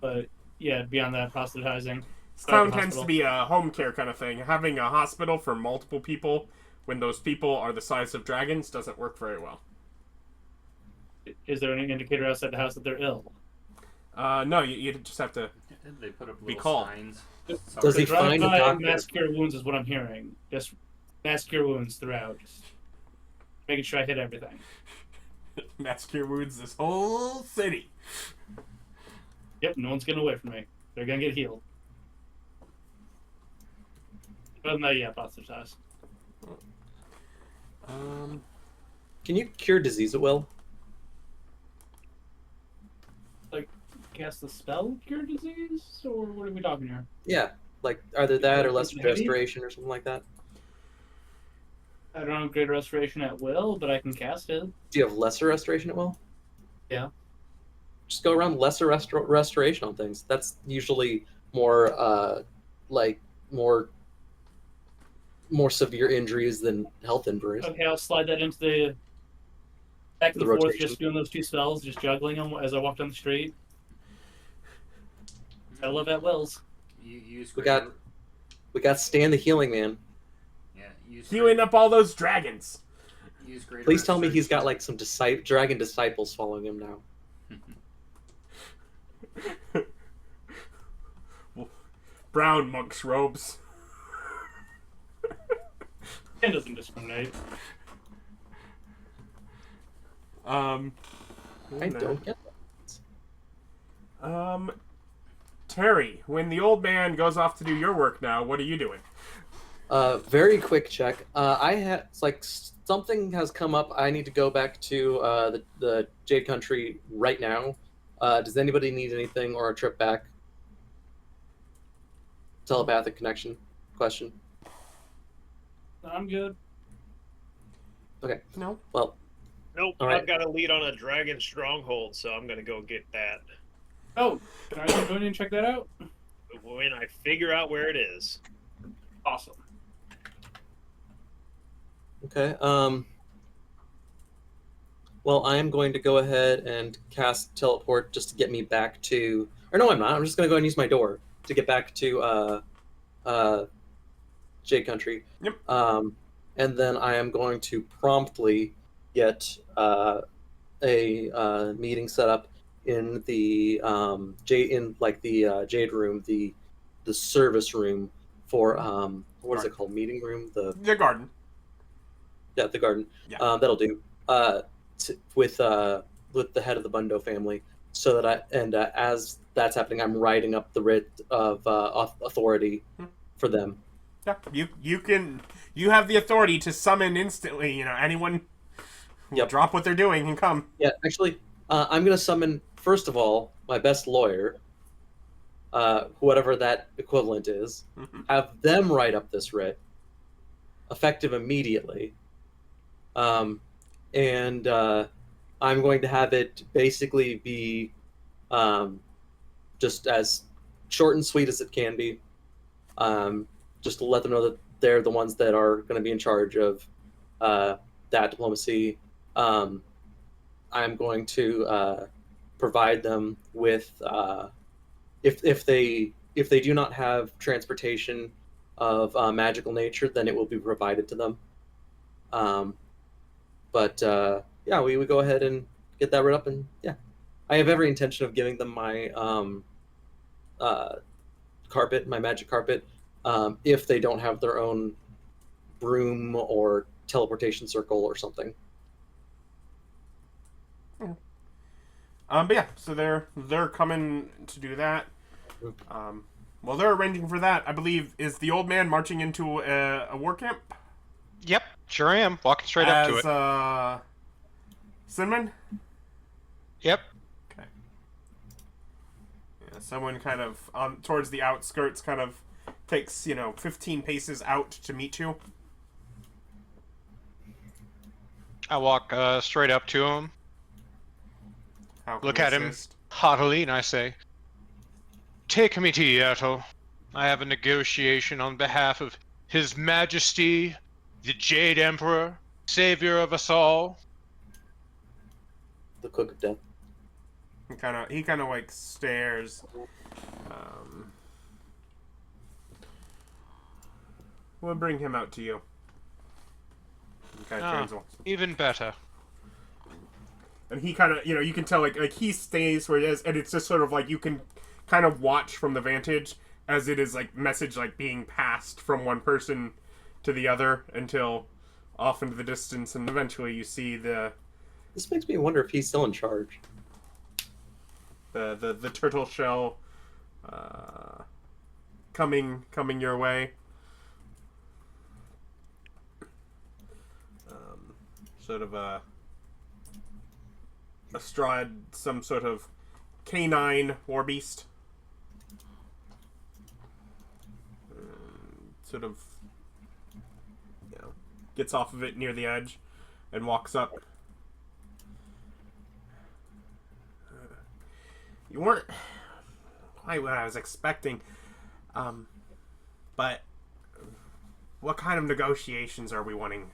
But yeah, beyond that, proselytizing. This town tends to be a home care kind of thing. Having a hospital for multiple people when those people are the size of dragons doesn't work very well. Is there any indicator outside the house that they're ill? No, you just have to. They put up Be little called. signs. Does he find a Drive-by doctor? mass cure wounds is what I'm hearing. Just mass cure wounds throughout. Just making sure I hit everything. Mass cure wounds this whole city. Yep, no one's getting away from me. They're gonna get healed. Other than that, yeah, proselytize. Can you cure disease at will? Cast the spell cure disease, or what are we talking here? Yeah, like either that or Like lesser heavy? restoration or something like that. I don't have greater restoration at will, but I can cast it. Do you have lesser restoration at will? Yeah. Just go around lesser restoration on things. That's usually more more severe injuries than health injuries. Okay, I'll slide that into the back of The the fourth, rotation. just doing those two spells, just juggling them as I walk down the street. I love that wills. You use We got Stan the Healing Man. Yeah, use Healing up all those dragons. Use greater Please tell me he's got restoration. like some dragon disciples following him now. Brown monk's robes. It doesn't discriminate. I don't get that. Terry, when the old man goes off to do your work now, what are you doing? Very quick check. I had something has come up. I need to go back to the Jade Country right now. Does anybody need anything or a trip back? Telepathic connection question. I'm good. Okay. No. Well, Nope, All right. I've got a lead on a dragon stronghold, so I'm gonna go get that Oh, can I go in and check that out? when I figure out where it is. Awesome. okay. Well, I am going to go ahead and cast teleport just to get me back to. Or no, I'm not. I'm just going to go and use my door to get back to Jade Country. Yep. And then I am going to promptly get a meeting set up in the Jade room, the service room for what is it called? Meeting room. The garden. Yeah, the garden. Yeah. That'll do. With the head of the Bundo family, so that as that's happening, I'm writing up the writ of authority for them. Yeah, you have the authority to summon instantly. You know, anyone who will drop what they're doing and come. Yeah, actually, I'm gonna summon first of all my best lawyer, whatever that equivalent is. Have them write up this writ, effective immediately. And I'm going to have it basically be just as short and sweet as it can be, just to let them know that they're the ones that are going to be in charge of that diplomacy. I'm going to provide them with if they do not have transportation of magical nature, then it will be provided to them. But yeah, we go ahead and get that right up, and yeah, I have every intention of giving them my carpet, my magic carpet, if they don't have their own broom or teleportation circle or something. But yeah, so they're coming to do that. Well, they're arranging for that. I believe is the old man marching into a war camp. Yep, sure am. Walking straight up to it. As Cinnamon. Yep. Okay. Yeah, someone kind of towards the outskirts, kind of takes 15 paces out to meet you. I walk straight up to him, How can look we at him assist? haughtily, and I say, "Take me to Yato. I have a negotiation on behalf of His Majesty, the Jade Emperor, savior of us all." The Cook of Death. He kind of like stares. We'll bring him out to you. He kind of turns. Even better. And he kind of, you can tell, like he stays where he is, and it's just sort of like you can kind of watch from the vantage as it is like message like being passed from one person to the other until off into the distance, and eventually you see the This makes me wonder if he's still in charge. the turtle shell coming your way. Sort of astride some sort of canine war beast. Sort of, gets off of it near the edge and walks up. You weren't quite what I was expecting, but what kind of negotiations are we wanting?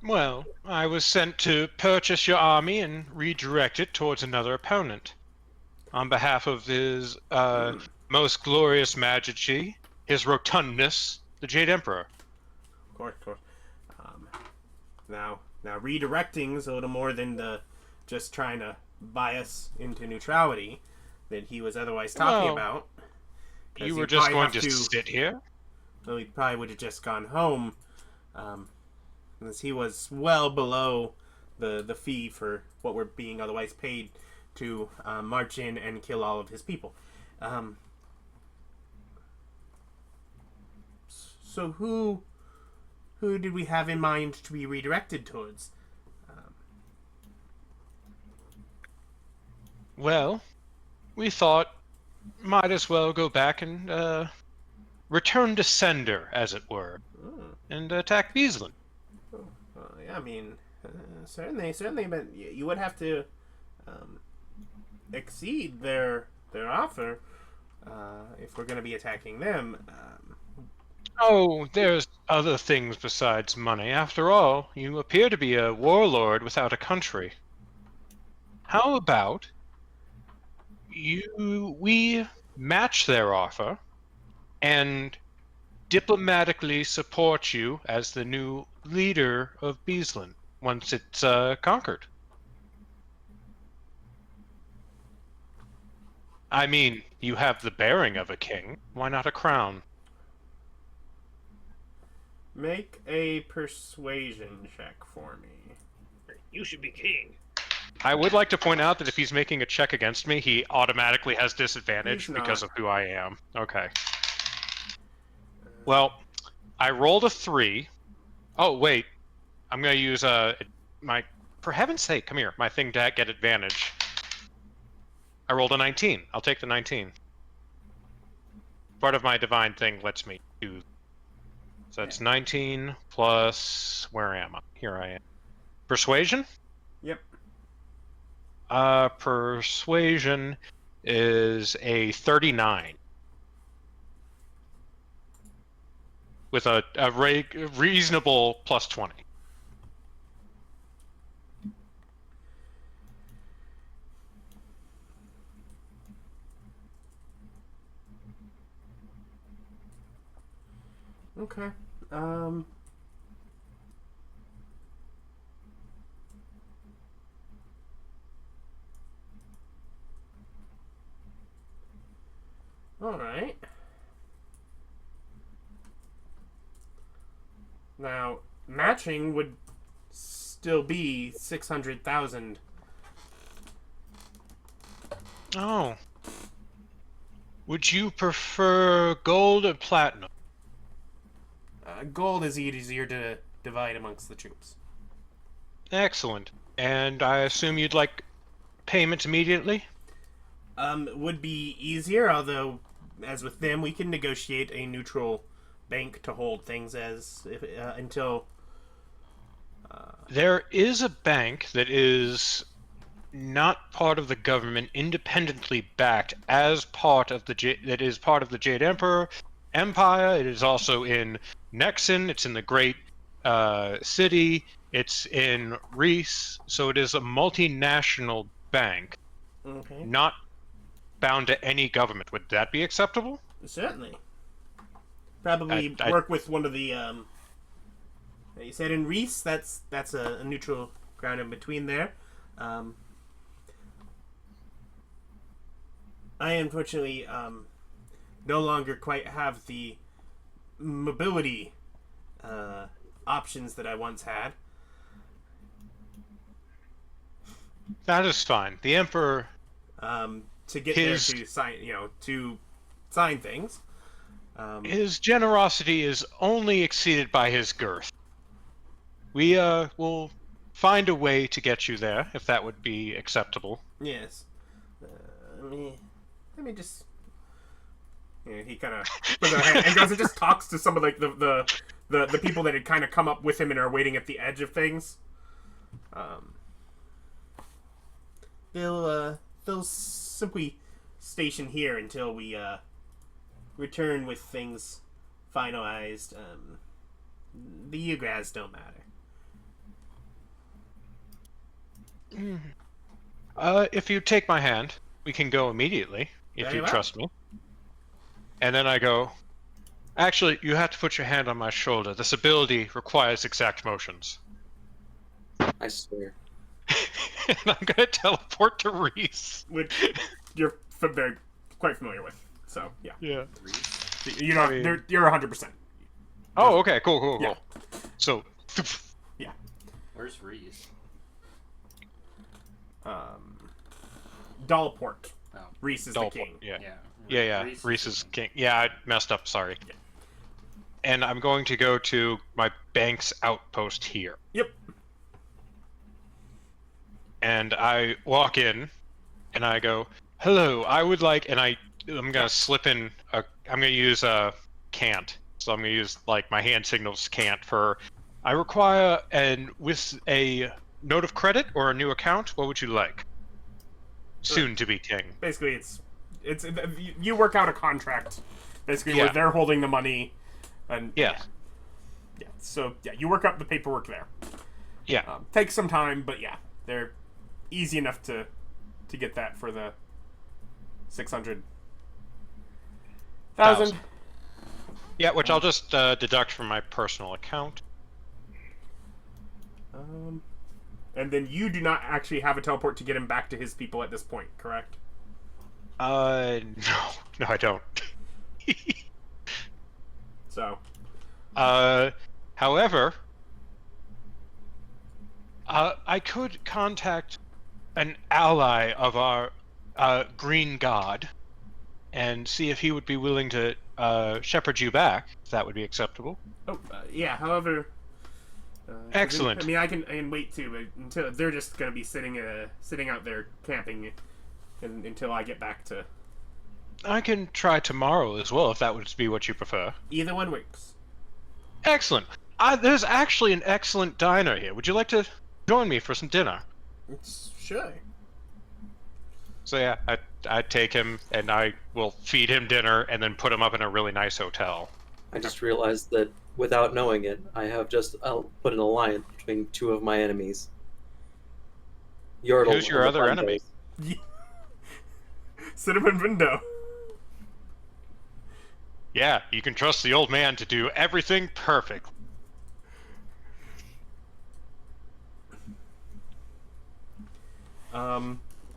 Well, I was sent to purchase your army and redirect it towards another opponent. On behalf of His most glorious majesty, His rotundness, the Jade Emperor. Of course. Now redirecting is a little more than just trying to buy us into neutrality that he was otherwise talking about. You were just going to sit here? Well, he probably would have just gone home, as he was well below the fee for what we're being otherwise paid to march in and kill all of his people. So who did we have in mind to be redirected towards? Well, we thought might as well go back and return to sender, as it were, and attack Beaslin. Yeah, I mean, certainly, but you would have to exceed their offer if we're going to be attacking them. Oh, there's other things besides money. After all, you appear to be a warlord without a country. How about we match their offer and diplomatically support you as the new leader of Beaslin once it's conquered? I mean, you have the bearing of a king. Why not a crown? Make a persuasion check for me. You should be king. I would like to point out that if he's making a check against me, he automatically has disadvantage because of who I am. Okay. Well, I rolled a 3. Oh, wait. I'm going to use my... For heaven's sake, come here. My thing to get advantage. I rolled a 19. I'll take the 19. Part of my divine thing lets me do... So that's 19 plus... Where am I? Here I am. Persuasion? Yep. Persuasion is a 39. With a reasonable plus 20. Okay. All right. Now, matching would still be 600,000. Oh. Would you prefer gold or platinum? Gold is easier to divide amongst the troops. Excellent. And I assume you'd like payment immediately? Would be easier, although, as with them, we can negotiate a neutral bank to hold things until. There is a bank that is not part of the government, independently backed as part of that is part of the Jade Emperor Empire. It is also in Nexon. It's in the Great City. It's in Reese. So it is a multinational bank, Okay. not bound to any government. Would that be acceptable? Certainly. Probably work with one of the. You said in Reese. That's a neutral ground in between there. I unfortunately no longer quite have the mobility options that I once had. That is fine. The Emperor. To get there to sign things. His generosity is only exceeded by his girth. We will find a way to get you there, if that would be acceptable. Yes. Let me just. Yeah, he kind of puts out a hand and goes and just talks to some of the people that had kind of come up with him and are waiting at the edge of things. They'll simply station here until we return with things finalized. The Ugrads don't matter. If you take my hand, we can go immediately, if Very you well. trust me. And then I go, actually, you have to put your hand on my shoulder. This ability requires exact motions. I swear. And I'm going to teleport to Reese. Which you're very quite familiar with. So, yeah. Yeah. You know, you're 100%. Oh, okay, cool. Yeah. So, Yeah. Where's Reese? Dollport. Oh. Reese is Dollport, the king. yeah. Yeah. Reese is king. Yeah, I messed up, sorry. Yeah. And I'm going to go to my bank's outpost here. Yep. And I walk in, and I go, hello, I would like, and I'm going to slip in, I'm going to use a can't. So I'm going to use, like, my hand signals can't for, I require, with a note of credit or a new account, what would you like? Soon to be king. Basically, it's you work out a contract. Basically, Yeah. where they're holding the money, and Yeah. yeah. So yeah, you work out the paperwork there. Yeah. Takes some time, but yeah, they're easy enough to get that for the 600,000. Yeah, which I'll just deduct from my personal account. And then you do not actually have a teleport to get him back to his people at this point, correct? No, I don't. So. However, I could contact an ally of our Green God and see if he would be willing to shepherd you back, if that would be acceptable. Oh, yeah. However. Excellent. I mean, I can wait too, but until they're just gonna be sitting out there camping, until I get back to. I can try tomorrow as well, if that would be what you prefer. Either one works. Excellent. There's actually an excellent diner here. Would you like to join me for some dinner? Sure. So yeah, I take him and I will feed him dinner and then put him up in a really nice hotel. I just realized that without knowing it, I have just put an alliance between two of my enemies. Yordle Who's your and the other Bundos. enemy? Cinnamon Window. Yeah, you can trust the old man to do everything perfect.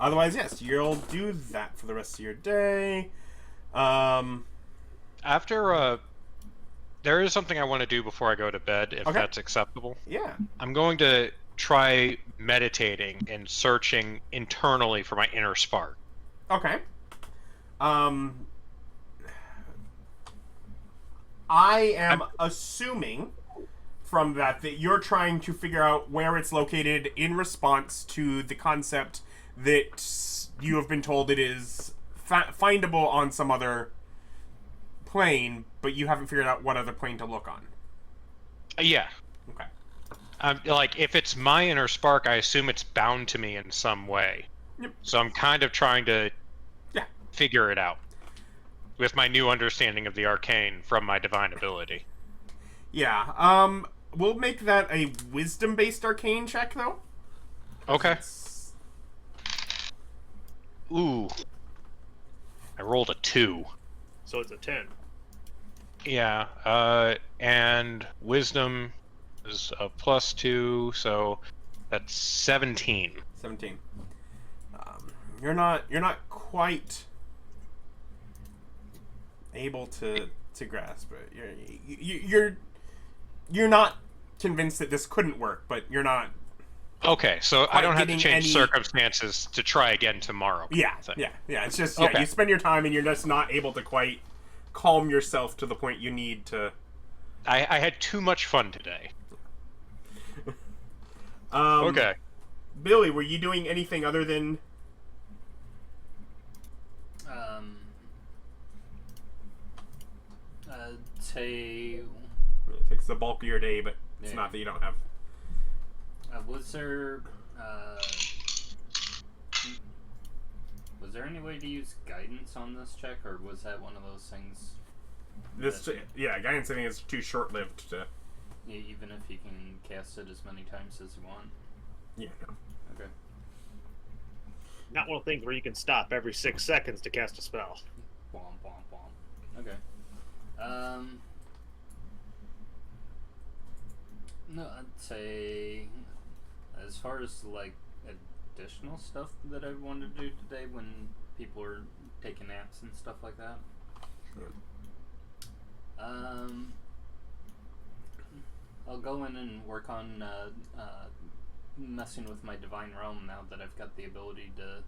Otherwise, yes, you'll do that for the rest of your day. After, there is something I want to do before I go to bed, if Okay. that's acceptable. Yeah. I'm going to try meditating and searching internally for my inner spark. Okay. I am assuming from that you're trying to figure out where it's located in response to the concept that you have been told it is findable on some other plane, but you haven't figured out what other plane to look on. Yeah. Okay. Like, if it's my inner spark, I assume it's bound to me in some way. Yep. So I'm kind of trying to figure it out with my new understanding of the arcane from my divine ability. Yeah. We'll make that a wisdom-based arcane check, though. Okay. Ooh. I rolled a 2. So it's a 10. Yeah, and wisdom is a +2, so that's 17. 17. You're not quite able to grasp it. You're not convinced that this couldn't work, but you're not. Okay, so I don't have to getting change any- circumstances to try again tomorrow. Yeah, thing. yeah. It's just Okay. you spend your time and you're just not able to quite calm yourself to the point you need to. I had too much fun today. Okay. Billy, were you doing anything other than? I'd say. It takes the bulk of your day, but it's Yeah. not that you don't have. Was there? Was there any way to use guidance on this check, or was that one of those things? Guidance I think is too short-lived to. Even if you can cast it as many times as you want. Yeah. No. Okay. Not one of the things where you can stop every 6 seconds to cast a spell. Womp womp womp. Okay. No, I'd say as far as like additional stuff that I wanted to do today when people are taking naps and stuff like that. I'll go in and work on messing with my divine realm now that I've got the ability to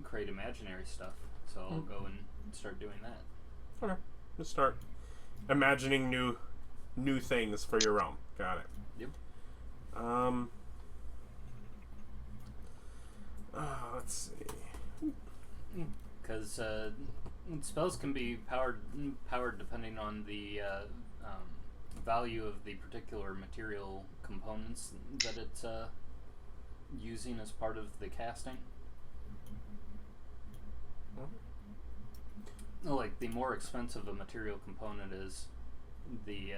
create imaginary stuff. So I'll go and start doing that. Okay. Just start imagining new things for your realm. Got it. Yep. Let's see. Because spells can be powered depending on the value of the particular material components that it's using as part of the casting. Like, the more expensive a material component is, the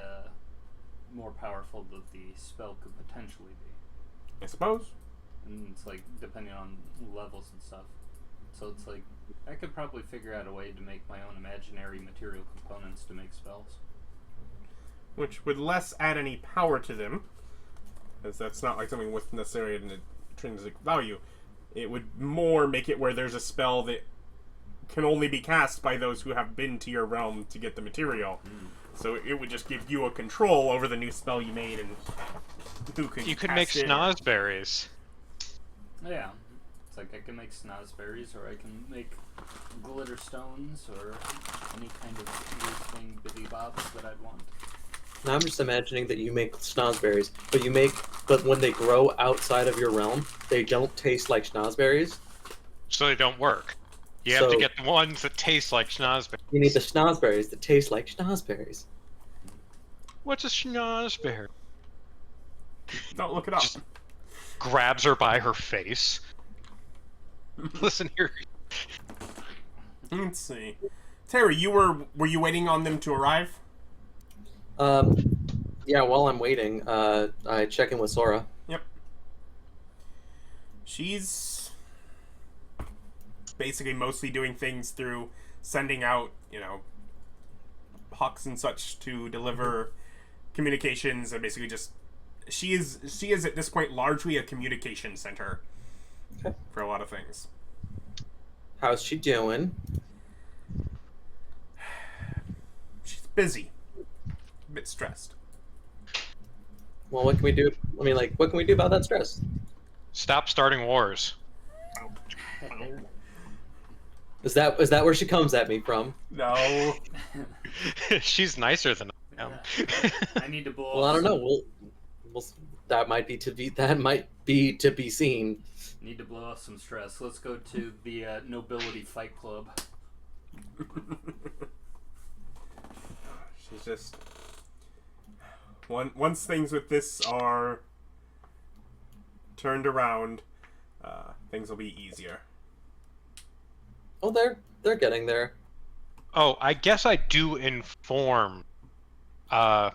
more powerful that the spell could potentially be. I suppose. And it's like, depending on levels and stuff. So it's like, I could probably figure out a way to make my own imaginary material components to make spells. Which would less add any power to them, as that's not like something with necessarily an intrinsic value. It would more make it where there's a spell that can only be cast by those who have been to your realm to get the material. So it would just give you a control over the new spell you made and who could You could cast make it. snozberries. Yeah. It's like I can make snozberries, or I can make glitter stones, or any kind of weird thing bitty bobs that I'd want. Now I'm just imagining that you make snozberries, but when they grow outside of your realm, they don't taste like snozberries. So they don't work. You have to So- get the ones that taste like schnozberries. You need the snozberries that taste like schnozberries. What's a schnozberry? Don't look it up. Just grabs her by her face. Listen here. Let's see. Terry, were you waiting on them to arrive? Yeah, while I'm waiting, I check in with Sora. Yep. She's basically mostly doing things through sending out, pucks and such to deliver communications, and basically just she is at this point largely a communication center for a lot of things. How's she doing? She's busy, a bit stressed. Well, what can we do? I mean, like, what can we do about that stress? Stop starting wars. Is that where she comes at me from? No. She's nicer than I am. I need to blow. Well, I don't know. We'll that might be to be seen. Need to blow off some stress. Let's go to the Nobility Fight Club. She's just once things with this are turned around, things will be easier. Oh, they're getting there. Oh, I guess I do inform the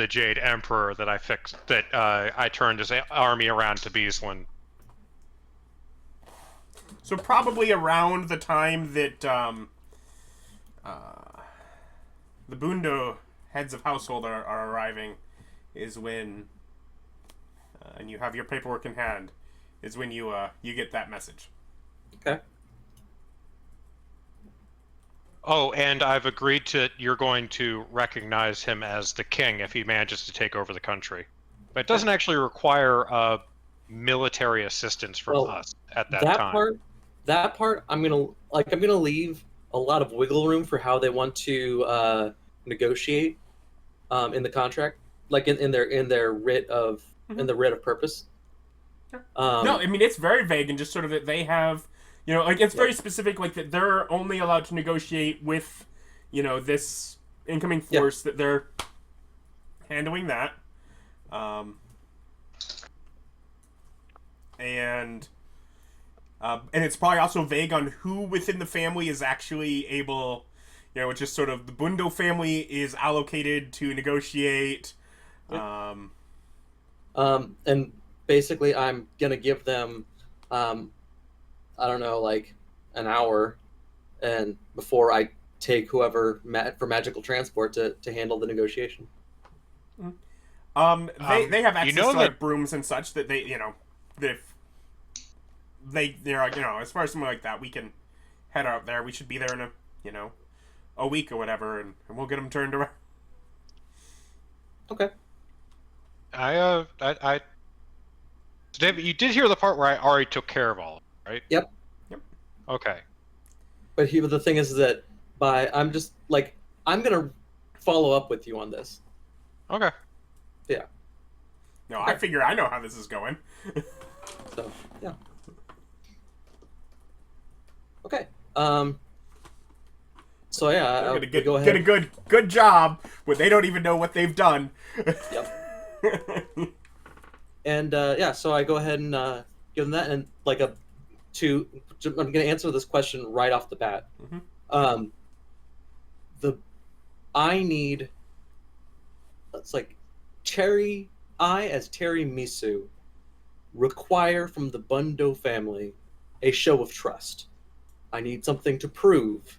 Jade Emperor that I turned his army around to Beesland. So probably around the time that the Bundo heads of household are arriving is when, and you have your paperwork in hand, is when you get that message. Okay. Oh, and I've agreed to you're going to recognize him as the king if he manages to take over the country. But it doesn't actually require military assistance from us at that time. That part, I'm gonna leave a lot of wiggle room for how they want to negotiate in the contract, like in their writ of purpose. No, I mean it's very vague and just sort of that they have. Like it's very specific, like that they're only allowed to negotiate with, this incoming force that they're handling that, and it's probably also vague on who within the family is actually able, it's just sort of the Bundo family is allocated to negotiate, and basically I'm gonna give them. I don't know, like an hour, and before I take whoever for magical transport to handle the negotiation. They have access to like brooms and such that they that if they're like as far as something like that we can head out there. We should be there in a week or whatever, and we'll get them turned around. Okay. So David, you did hear the part where I already took care of all of it, right? Yep. Okay. But the thing is that I'm gonna follow up with you on this. Okay. Yeah. No, I figure I know how this is going. So yeah. Okay. So yeah, go ahead. Get a good job, but they don't even know what they've done. Yep. And so I go ahead and give them that, and I'm going to answer this question right off the bat. Mm-hmm. I need, I as Terry Misu require from the Bundo family a show of trust. I need something to prove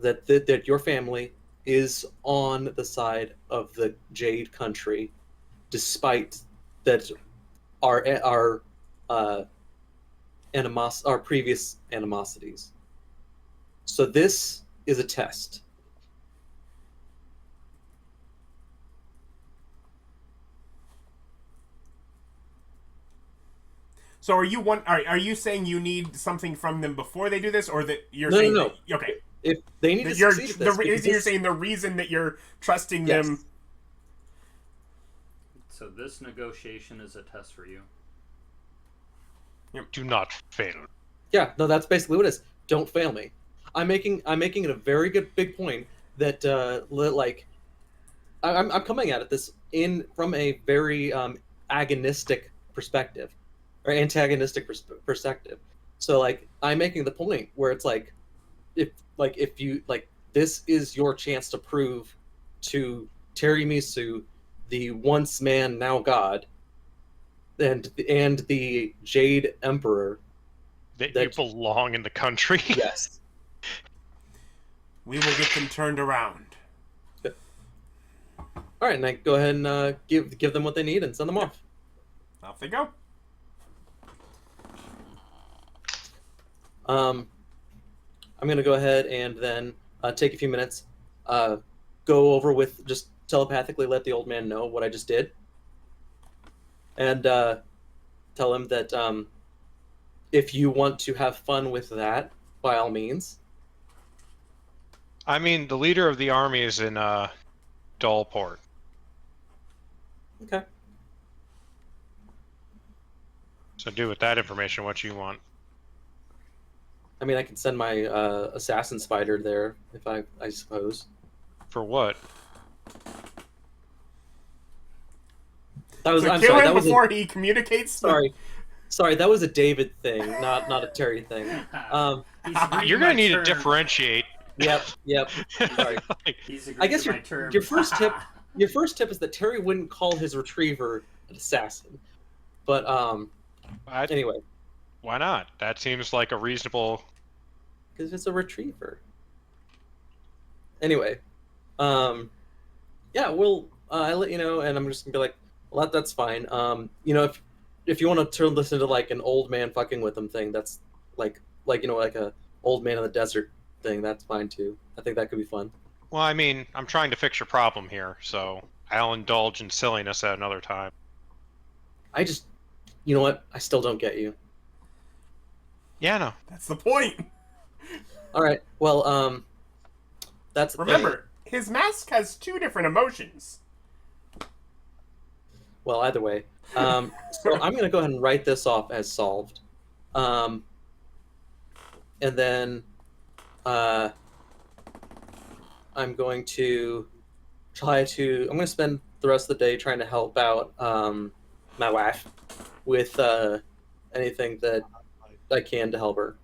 that your family is on the side of the Jade Country, despite that our previous animosities. So this is a test. So are you saying you need something from them before they do this, or that you're No, saying no. Okay. If they need that to succeed at this, you're saying the reason that you're trusting them. So this negotiation is a test for you. Do not fail. Yeah, no, that's basically what it is. Don't fail me. I'm making it a very big point that I'm coming at this from a very agonistic perspective or antagonistic perspective. So I'm making the point where it's if you this is your chance to prove to Terry Misu, the once man now god, and the Jade Emperor that you belong in the country. Yes. We will get them turned around. All right, and I go ahead and give them what they need and send them off. Off they go. I'm gonna go ahead and then take a few minutes, go over with just telepathically let the old man know what I just did, and tell him that if you want to have fun with that, by all means. I mean, the leader of the army is in Dullport. Okay. So do with that information what you want. I mean, I can send my assassin spider there if I suppose. For what? That was. So I'm kill sorry. him That was before he communicates. Sorry. That was a David thing, not a Terry thing. You're gonna need to differentiate. Yep. Sorry. I guess your first tip. Your first tip is that Terry wouldn't call his retriever an assassin, but anyway. Why not? That seems like a reasonable. Because it's a retriever. Anyway, yeah, well, I let you know, and I'm just gonna be like, well, that's fine. If you want to turn this into like an old man fucking with them thing, that's like a old man in the desert thing. That's fine too. I think that could be fun. Well, I mean, I'm trying to fix your problem here, so I'll indulge in silliness at another time. You know what? I still don't get you. Yeah, no. That's the point. All right. Well, that's Remember, his mask has 2 different emotions. Well, either way. So I'm going to go ahead and write this off as solved. And then I'm going to I'm going to spend the rest of the day trying to help out my wife with anything that I can to help her.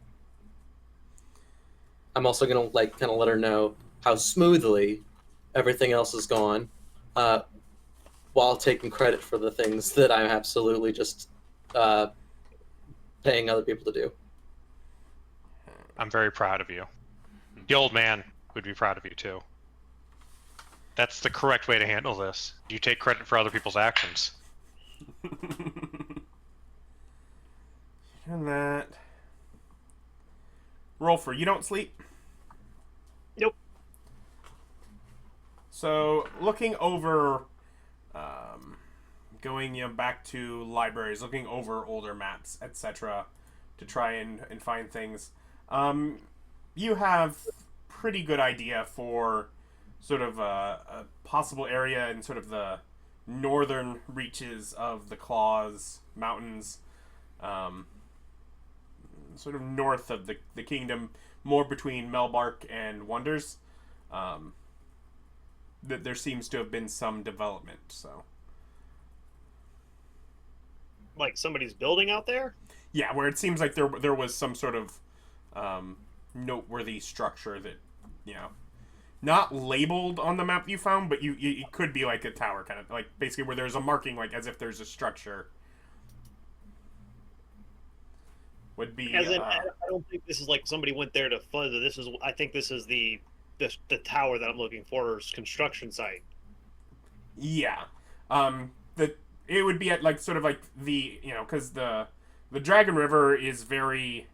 I'm also going to kind of let her know how smoothly everything else has gone, while taking credit for the things that I'm absolutely just paying other people to do. I'm very proud of you. The old man would be proud of you too. That's the correct way to handle this. You take credit for other people's actions. And that. Rolfur, you don't sleep? Nope. So, looking over, going back to libraries, looking over older maps, etc., to try and find things, you have pretty good idea for sort of a possible area in sort of the northern reaches of the Claws Mountains, sort of north of the kingdom, more between Melbark and Wonders. That there seems to have been some development, so. Like somebody's building out there? Yeah, where it seems like there was some sort of noteworthy structure that, not labeled on the map you found, but it could be like a tower, kind of, like, basically where there's a marking, like, as if there's a structure. Would be... I don't think this is like somebody went there to fund it. I think this is the tower that I'm looking for, construction site. Yeah. It would be at, like, sort of like the, because the Dragon River is very...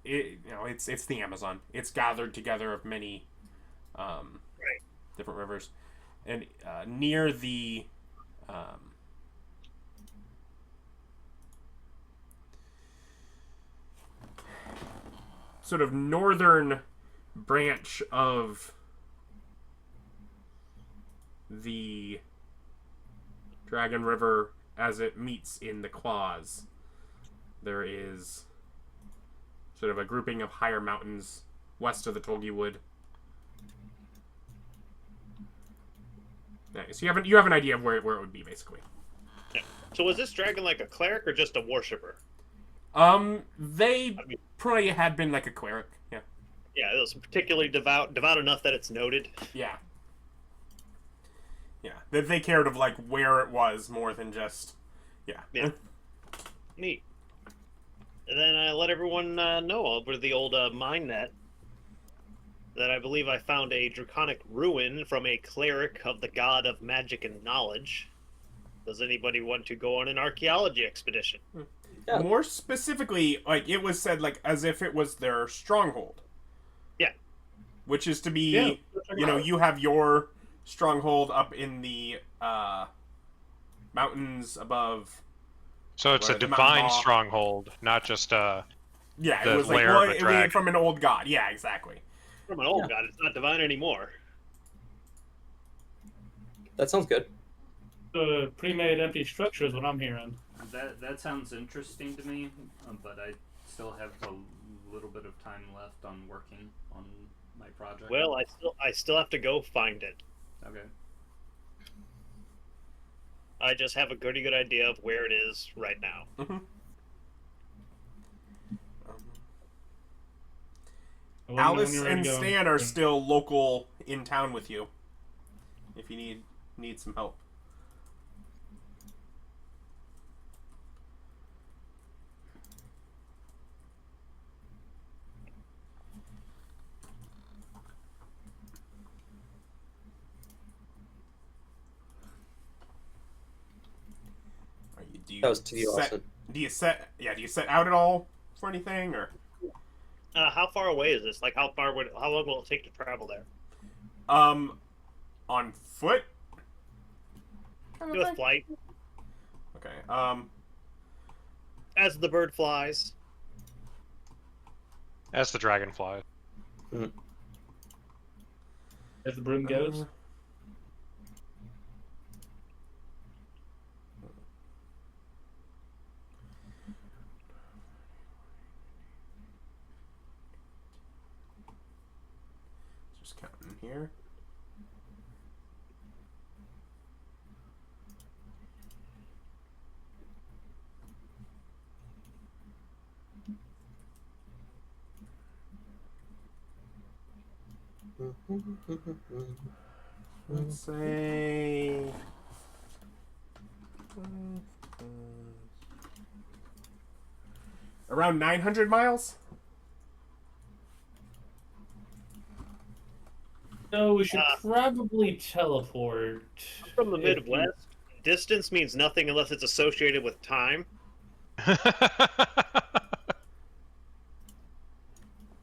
it's the Amazon. It's gathered together of many different rivers. And near the... sort of northern branch of the Dragon River as it meets in the Claws, there is sort of a grouping of higher mountains west of the Tolgi Wood. Nice. You have an idea of where it would be, basically. Yeah. So was this dragon like a cleric or just a worshipper? They probably had been like a cleric. Yeah. Yeah, it was particularly devout enough that it's noted. Yeah. Yeah, that they cared of like where it was more than just. Yeah. Neat. And then I let everyone know over the old mine net that I believe I found a draconic ruin from a cleric of the god of magic and knowledge. Does anybody want to go on an archaeology expedition? Yeah. More specifically, like it was said, like as if it was their stronghold. Yeah. Which is to be, Yeah, you know, you have your stronghold up in the mountains above. So it's a Right, the mountain divine ball. stronghold, not just Yeah, The it was like lair well, of a it dragon. from an old god. Yeah, exactly. From an old Yeah. god, it's not divine anymore. That sounds good. Pre-made empty structure is what I'm hearing. That sounds interesting to me, but I still have a little bit of time left on working on my project. Well, I still have to go find it. Okay. I just have a pretty good idea of where it is right now. Mm-hmm. I wasn't Alice when you were and going. Stan are still local in town with you. If you need some help. Do you That was to you, set, Austin. do you set out at all for anything, or How far away is this? Like, how long will it take to travel there? on foot? Kind of Do a thing? flight Okay. as the bird flies. as the dragonfly. As the broom goes. Just counting here. Let's say around 900 miles. So we should probably teleport. From the If Midwest, distance means nothing unless it's associated with time.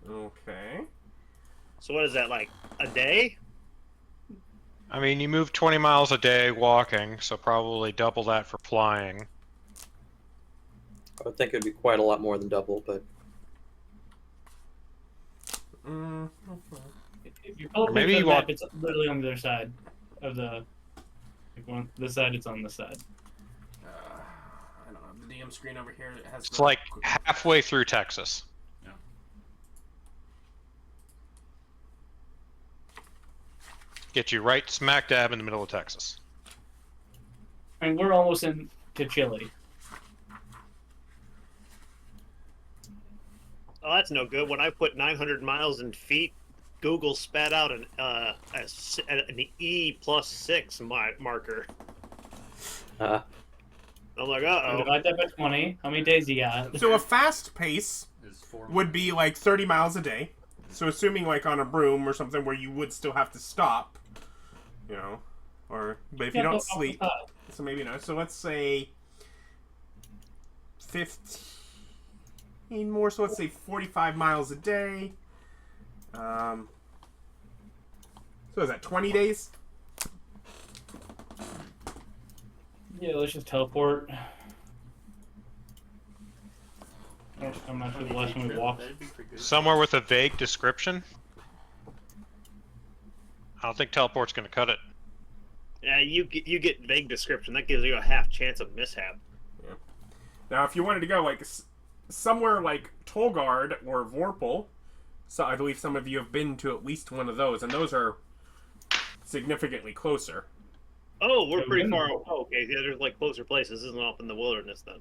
Okay. So what is that, like a day? I mean, you move 20 miles a day walking, so probably double that for flying. I would think it'd be quite a lot more than double, but If you teleport maybe to you the map, want- it's literally on the other side of the. This side, it's on this side. I don't have the DM screen over here that has. It's like halfway through Texas. Get you right smack dab in the middle of Texas. I mean, we're almost into Chile. Oh, that's no good. When I put 900 miles in feet, Google spat out an E+6 marker. uh, I'm like, Divide that by 20. How many days you got? So a fast pace Is 4 would be like 30 miles a day. So assuming like on a broom or something where you would still have to stop, you know, or but if you Yeah, don't go off the sleep, side. so maybe not. So let's say 15 more. So let's say 45 miles a day. So is that 20 days? Yeah, let's just teleport. I'm not sure the last time we walked. That'd be pretty good. Somewhere with a vague description. I don't think teleport's going to cut it. yeah, you get vague description. That gives you a half chance of mishap. Now, if you wanted to go like somewhere like Tolgard or Vorpal, so I believe some of you have been to at least one of those, and those are significantly closer. Oh, we're Yeah, pretty we've far. been- Oh, okay, yeah, there's like closer places. This isn't off in the wilderness then.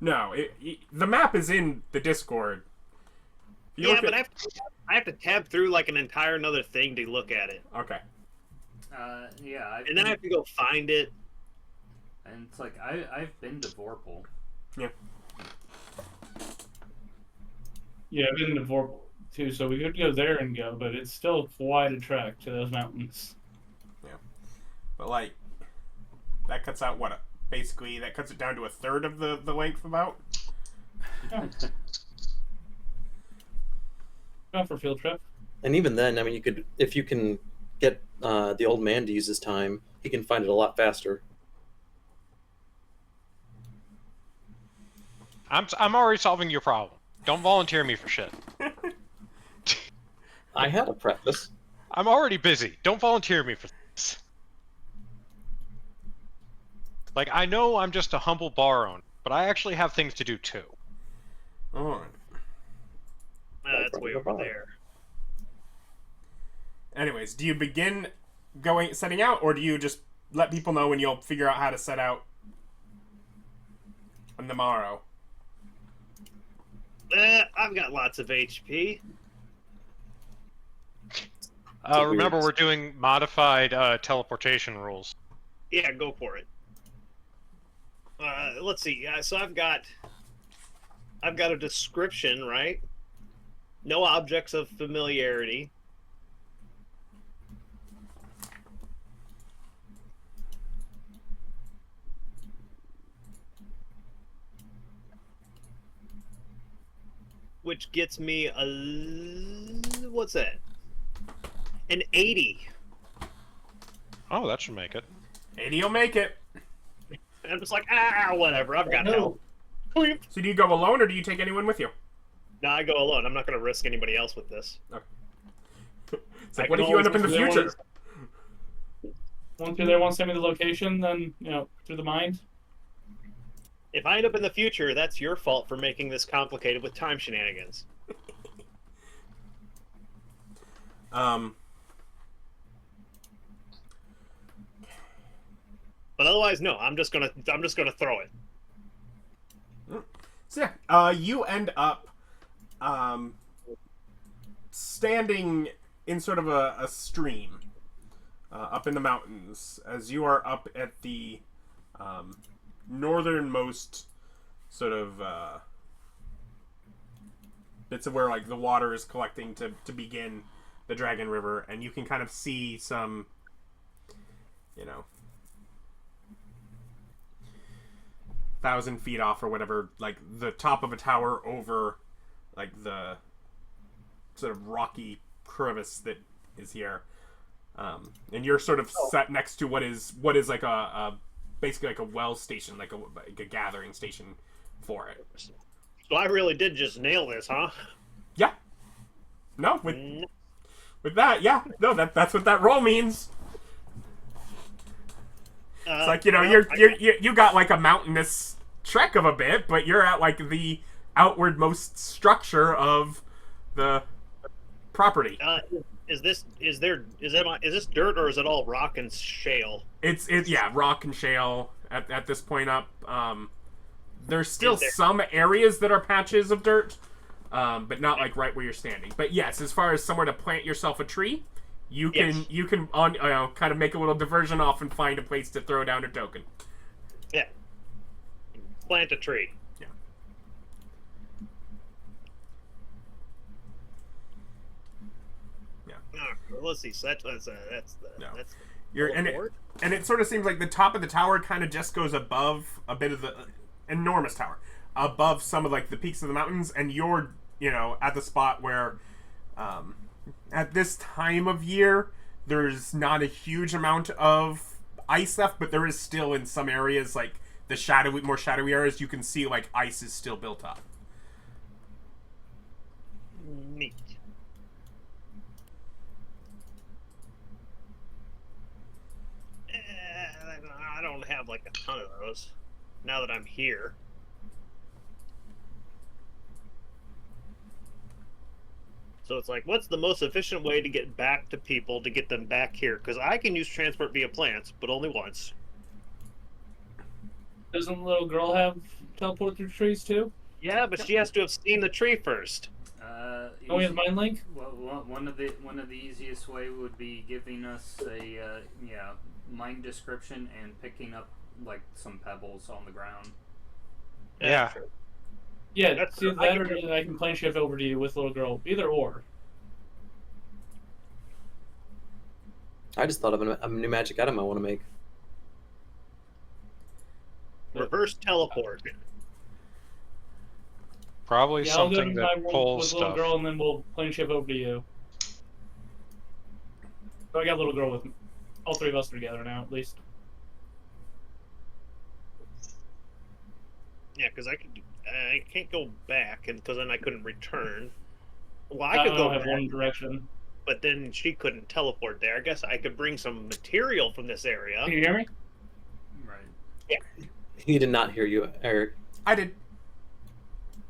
No, the map is in the Discord. If you Yeah, look but at- I have to tab through like an entire another thing to look at it, okay. Yeah, and then I have to go find it. and it's like I've been to Vorpal. Yeah, I've been to too, so we could go there and go, but it's still quite a trek to those mountains. But like, that cuts out what? Basically, that cuts it down to a third of the length about. Yeah. Go for a field trip. And even then, I mean, you could, if you can get the old man to use his time, he can find it a lot faster. I'm already solving your problem. Don't volunteer me for shit. I had a preface. I'm already busy. Don't volunteer me for this. Like, I know I'm just a humble bar owner, but I actually have things to do too. Alright. That's way over there. Anyways, do you begin setting out, or do you just let people know and you'll figure out how to set out on the morrow? I've got lots of HP. Remember, we're doing modified teleportation rules. Yeah, go for it. Let's see. So I've got a description, right? No objects of familiarity. Which gets me what's that? An 80. Oh, that should make it. 80 will make it. And I'm just like, whatever. I've got help. So do you go alone, or do you take anyone with you? No, I go alone. I'm not going to risk anybody else with this. It's like, what if you end up in the future? Once you're there, send me the location, then, through the mind. If I end up in the future, that's your fault for making this complicated with time shenanigans. But otherwise, no. I'm just gonna throw it. So yeah, you end up standing in sort of a stream up in the mountains as you are up at the northernmost sort of bits of where like the water is collecting to begin the Dragon River, and you can kind of see some, 1,000 feet off or whatever, like the top of a tower over like the sort of rocky crevice that is here, and you're sort of set next to what is like a basically like a well station, like a gathering station for it. So I really did just nail this, huh? Yeah. No, with that, yeah. No, that's what that roll means. It's like, you got like a mountainous trek of a bit, but you're at like the outwardmost structure of the property. Is this dirt, or is it all rock and shale? It's rock and shale at this point up. There's still some areas that are patches of dirt, but not like right where you're standing. But yes, as far as somewhere to plant yourself a tree, you can kind of make a little diversion off and find a place to throw down a token. Yeah. Plant a tree. Yeah. Yeah. Let's see. So that's and it sort of seems like the top of the tower kind of just goes above a bit of the enormous tower, above some of like the peaks of the mountains, and you're at the spot where at this time of year there's not a huge amount of ice left, but there is still in some areas, like the more shadowy areas, you can see like ice is still built up. Neat. I don't have like a ton of those now that I'm here. So it's like, what's the most efficient way to get back to people to get them back here? Because I can use transport via plants, but only once. Doesn't the little girl have teleport through trees too? Yeah, but she has to have seen the tree first. Oh, we have mind link. Well, one of the easiest way would be giving us a mind description and picking up like some pebbles on the ground. Yeah. Yeah, That's- see I that, or can- I can plane shift over to you with little girl. Either or. I just thought of a new magic item I want to make. Reverse teleport. Probably Yeah, I'll go to something my that room pulls with little stuff. girl, and then we'll plane shift over to you. So I got little girl with me. All three of us are together now, at least. Yeah, because I can't go back, and because then I couldn't return. Well, I I could go only have back, one direction. but then she couldn't teleport there. I guess I could bring some material from this area. Can you hear me? Right. He did not hear you, Eric. I did.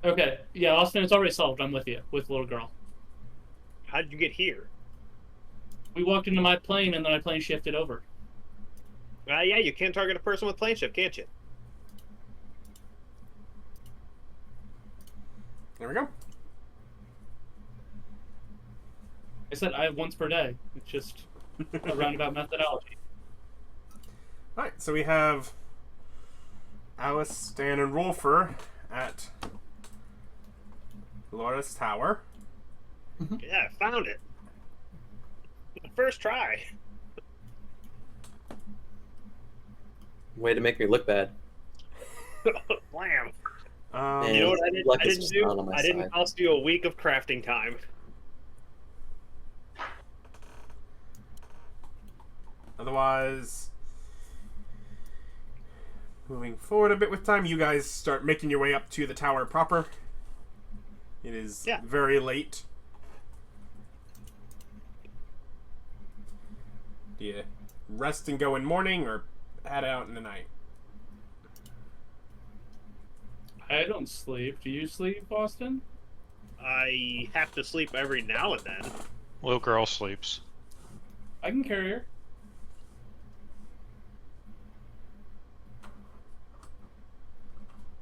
Okay. Yeah, Austin, it's already solved. I'm with you, with little girl. How did you get here? We walked into my plane, and then I plane shifted over. Yeah, you can't target a person with plane shift, can't you? There we go. I said I have once per day. It's just a roundabout methodology. All right, so we have Alice, Stan, and Rolfur at Laura's Tower. Yeah, I found it. First try. Way to make me look bad. Blam. Man. You know what I luck I is didn't just do? not on my I didn't side. cost you a week of crafting time. Otherwise, moving forward a bit with time, you guys start making your way up to the tower proper. It is Yeah. very late. Do you rest and go in morning, or head out in the night? I don't sleep. Do you sleep, Austin? I have to sleep every now and then. Little girl sleeps. I can carry her.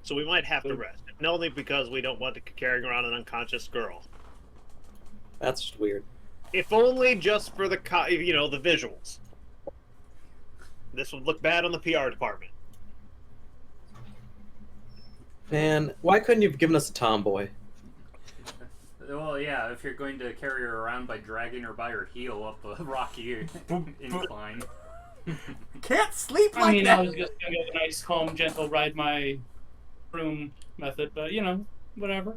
So we might have to rest. Not only because we don't want to be carrying around an unconscious girl. That's just weird. If only just for the the visuals. This would look bad on the PR department. Man, why couldn't you have given us a tomboy? Well, yeah, if you're going to carry her around by dragging her by her heel up a rocky incline. Can't sleep like I mean, that. I was just gonna go the nice, calm, gentle, ride my broom method, but whatever.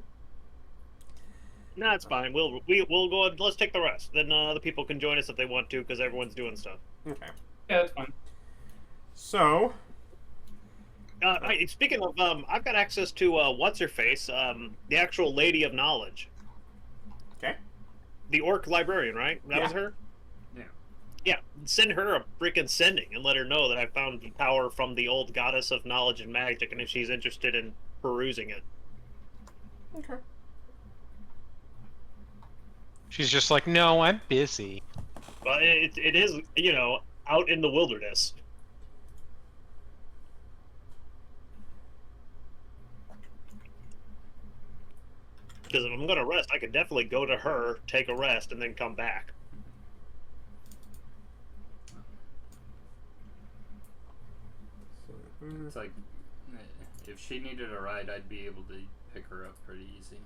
No, it's fine. We'll go and let's take the rest. Then other people can join us if they want to, because everyone's doing stuff. Okay. Yeah, that's fine. So, Speaking of, I've got access to what's her face, the actual Lady of Knowledge, okay. the orc librarian, right? That was Yeah. her. Yeah. Yeah, send her a freaking sending and let her know that I found the power from the old goddess of knowledge and magic, and if she's interested in perusing it. Okay. She's just like, no, I'm busy. But it is, out in the wilderness. Because if I'm going to rest, I could definitely go to her, take a rest, and then come back. It's like, if she needed a ride, I'd be able to pick her up pretty easy.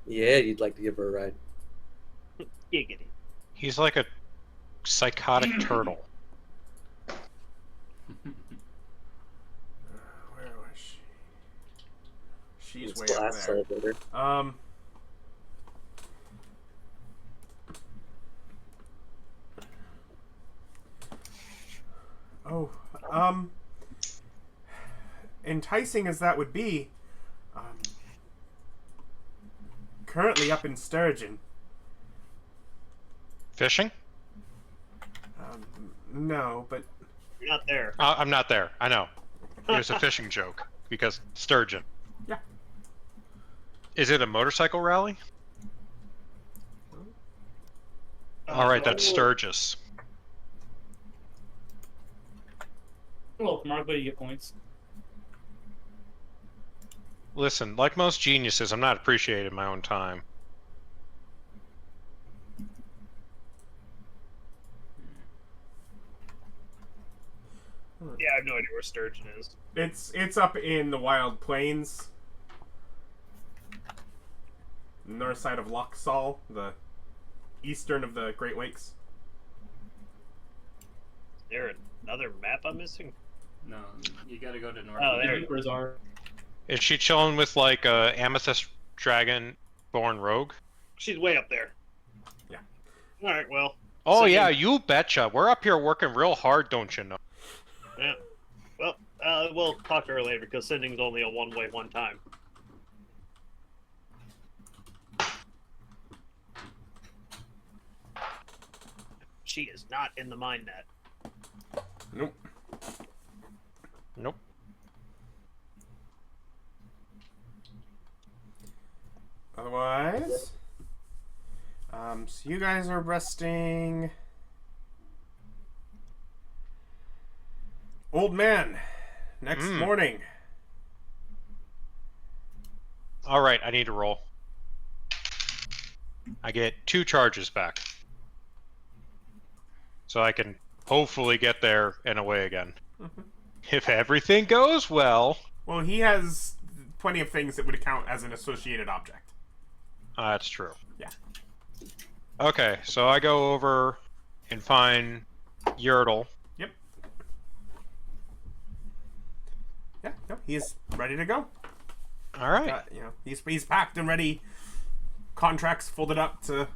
Yeah, you'd like to give her a ride. Giggity. He's like a psychotic turtle. Where was she? She's It's way the up last there. elevator. Oh, enticing as that would be, currently up in Sturgeon. Fishing? No, but You're not there. I'm not there. I know. It was a fishing joke because sturgeon. Yeah. Is it a motorcycle rally? All right, that's Sturgis. Well, Mark, but you get points. Listen, like most geniuses, I'm not appreciating my own time. Yeah, I have no idea where Sturgeon is. it's up in the wild plains. north side of Lochsal, the eastern of the Great Lakes. Is there another map I'm missing? No, you gotta go to north. Oh, The there. Reapers are. Is she chilling with like a amethyst dragon born rogue? She's way up there. Yeah. All right. Well. Oh so- yeah, you betcha. We're up here working real hard, don't you know? Yeah. Well, we'll talk to her later because sending's only a one-way, one time. She is not in the mine net. Nope. Nope. Otherwise, so you guys are resting. Old man, next morning. All right, I need to roll. I get 2 charges back, so I can hopefully get there and away again. If everything goes well. Well, he has plenty of things that would count as an associated object. That's true. Yeah. Okay, so I go over and find Yertle. Yep. Yeah, no, he's ready to go. All right. You know, he's packed and ready. Contracts folded up to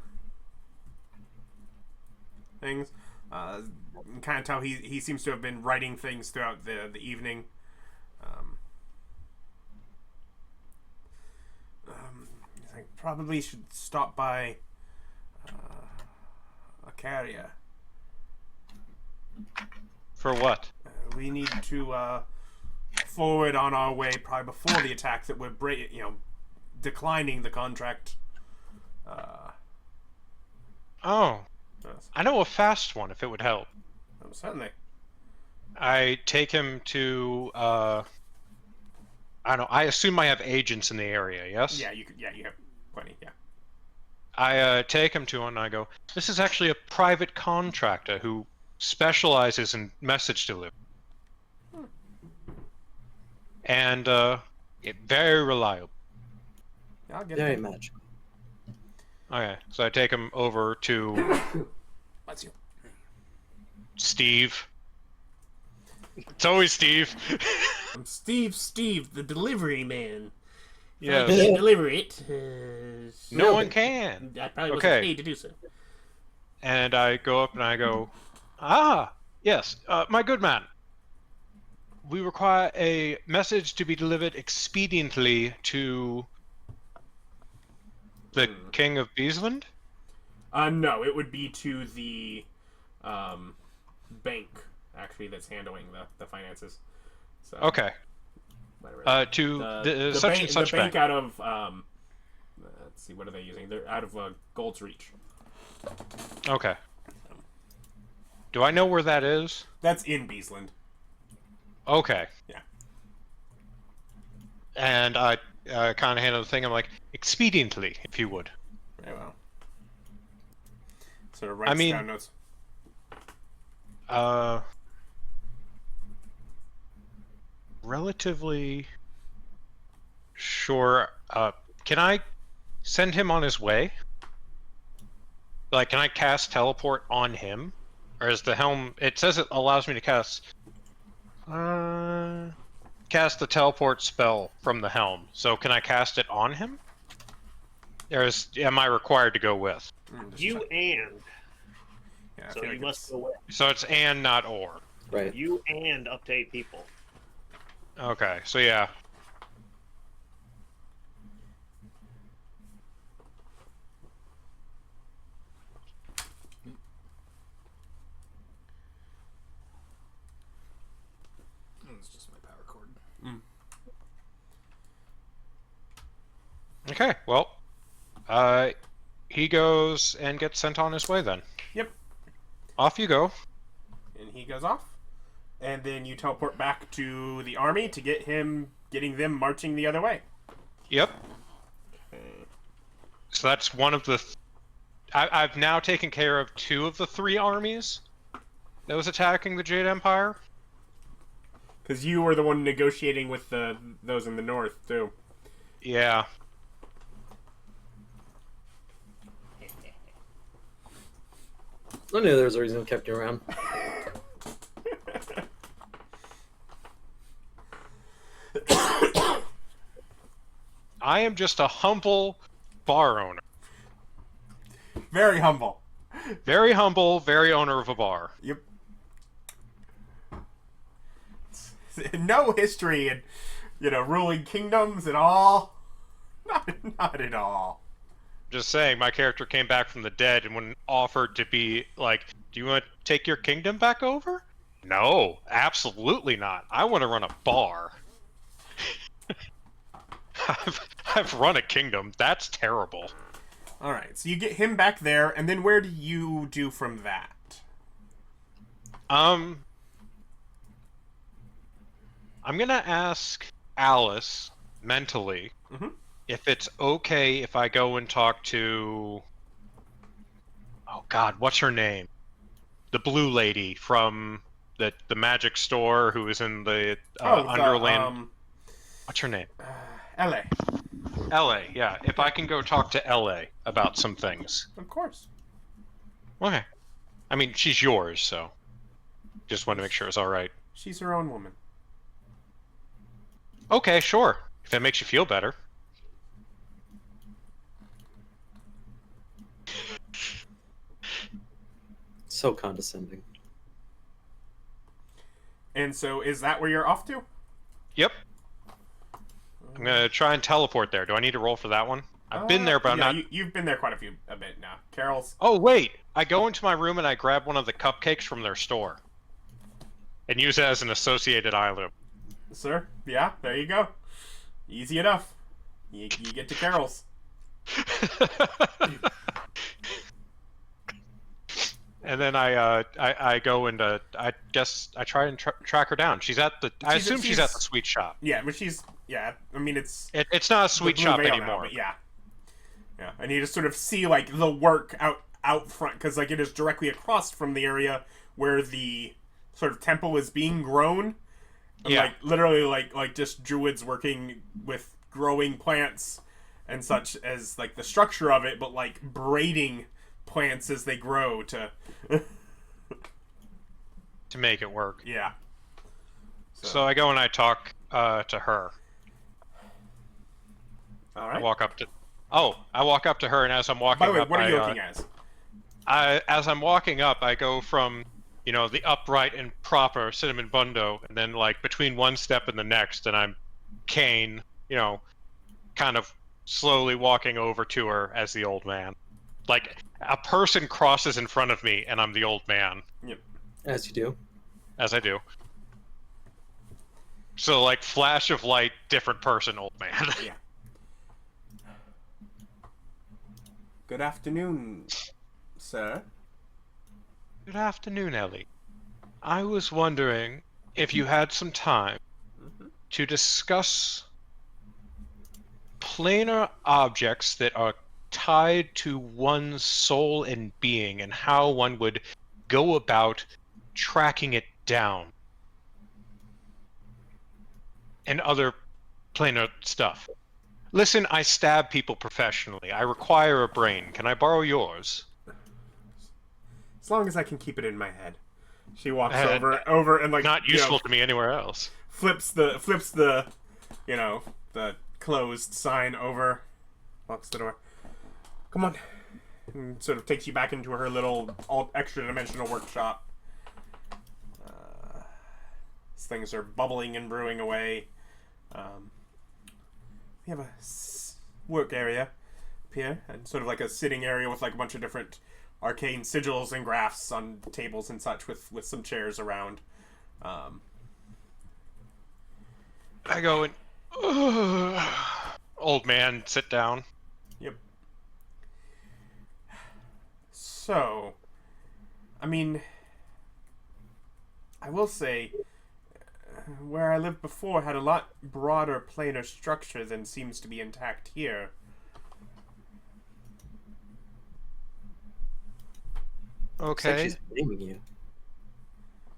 things. You can kind of tell he seems to have been writing things throughout the evening. I probably should stop by a carrier. For what? We need to forward on our way probably before the attack that we're declining the contract. Oh, Yes. I know a fast one if it would help. Certainly. I take him to, I don't know, I assume I have agents in the area, yes? Yeah, you have plenty, yeah. I take him to him and I go, this is actually a private contractor who specializes in message delivery. And, very reliable. Yeah, I'll get Very it. magical. Okay, so I take him over to Bless you. Steve. It's always Steve. I'm Steve, the delivery man. I Yes. can't deliver it. No one can. I probably Okay. wasn't paid to do so. And I go up and I go, yes, my good man. We require a message to be delivered expediently to the King of Beesland? No, it would be to the bank, actually, that's handling the finances. So, Okay. whatever. To the such bank, and such the bank bank. out of let's see, what are they using? They're out of Gold's Reach. Okay. Do I know where that is? That's in Beesland. Okay. Yeah. And I kind of handle the thing. I'm like, expediently, if you would. Very well. So writes down notes. Relatively sure. Can I send him on his way? Like, can I cast teleport on him? Or is the helm... It says it allows me to cast the teleport spell from the helm. So can I cast it on him? Or am I required to go with? You and. Yeah, I So feel you like must it's- go with. So it's and, not or. Right. You and up to 8 people. Okay, so yeah. It's just my power cord. Okay, well, he goes and gets sent on his way then. Yep. Off you go. And he goes off. And then you teleport back to the army to getting them marching the other way. Yep. So that's one of the... I've now taken care of 2 of the 3 armies that was attacking the Jade Empire. Because you were the one negotiating with those in the north, too. Yeah. I knew there was a reason we kept you around. I am just a humble bar owner. Very humble. Very humble, very owner of a bar. Yep. No history in, ruling kingdoms at all. Not at all. Just saying, my character came back from the dead, and when offered to be like, do you want to take your kingdom back over? No, absolutely not. I want to run a bar. I've run a kingdom. That's terrible. All right, so you get him back there, and then where do you do from that? I'm gonna ask Alice mentally if it's okay if I go and talk to. Oh God, what's her name? The blue lady from the magic store who is in the Underland. What's her name? L.A. L.A. Yeah, if I can go talk to L.A. about some things. Of course. Okay. I mean, she's yours, so just want to make sure it's all right. She's her own woman. Okay, sure. If that makes you feel better. So condescending. And so, is that where you're off to? Yep. I'm gonna try and teleport there. Do I need to roll for that one? I've been there, but I'm not. You've been there quite a bit now. Carol's. Oh wait! I go into my room and I grab one of the cupcakes from their store, and use it as an associated item. Sir, yeah, there you go. Easy enough. You get to Carol's. And then I go and I guess I try and track her down. She's at the. I assume she's at the sweet shop. Yeah, but I mean, it's not a sweet shop anymore. But yeah. And you just sort of see like the work out front because like it is directly across from the area where the sort of temple is being grown. And, yeah. Like literally like just druids working with growing plants and such as like the structure of it, but like braiding plants as they grow to make it work. Yeah. So I go and I talk to her. All right. I walk up to her, and as I'm walking By the way, up, what are you looking as? As I'm walking up, I go from the upright and proper cinnamon bundo, and then like between one step and the next, and I'm Kane, kind of slowly walking over to her as the old man. Like a person crosses in front of me, and I'm the old man. Yep. As you do. As I do. So like flash of light, different person, old man. Yeah. Good afternoon, sir. Good afternoon, Ellie. I was wondering if you had some time to discuss planar objects that are tied to one's soul and being, and how one would go about tracking it down. And other planar stuff. Listen, I stab people professionally. I require a brain. Can I borrow yours? As long as I can keep it in my head. She walks over and like not useful to me anywhere else. Flips the the closed sign over, locks the door. Come on, and sort of takes you back into her little extra dimensional workshop. Things are bubbling and brewing away. We have a work area up here, and sort of like a sitting area with like a bunch of different arcane sigils and graphs on tables and such, with some chairs around. I go and old man, sit down. Yep. So, I mean, I will say, where I lived before had a lot broader planar structure than seems to be intact here. It's like Okay. she's blaming you.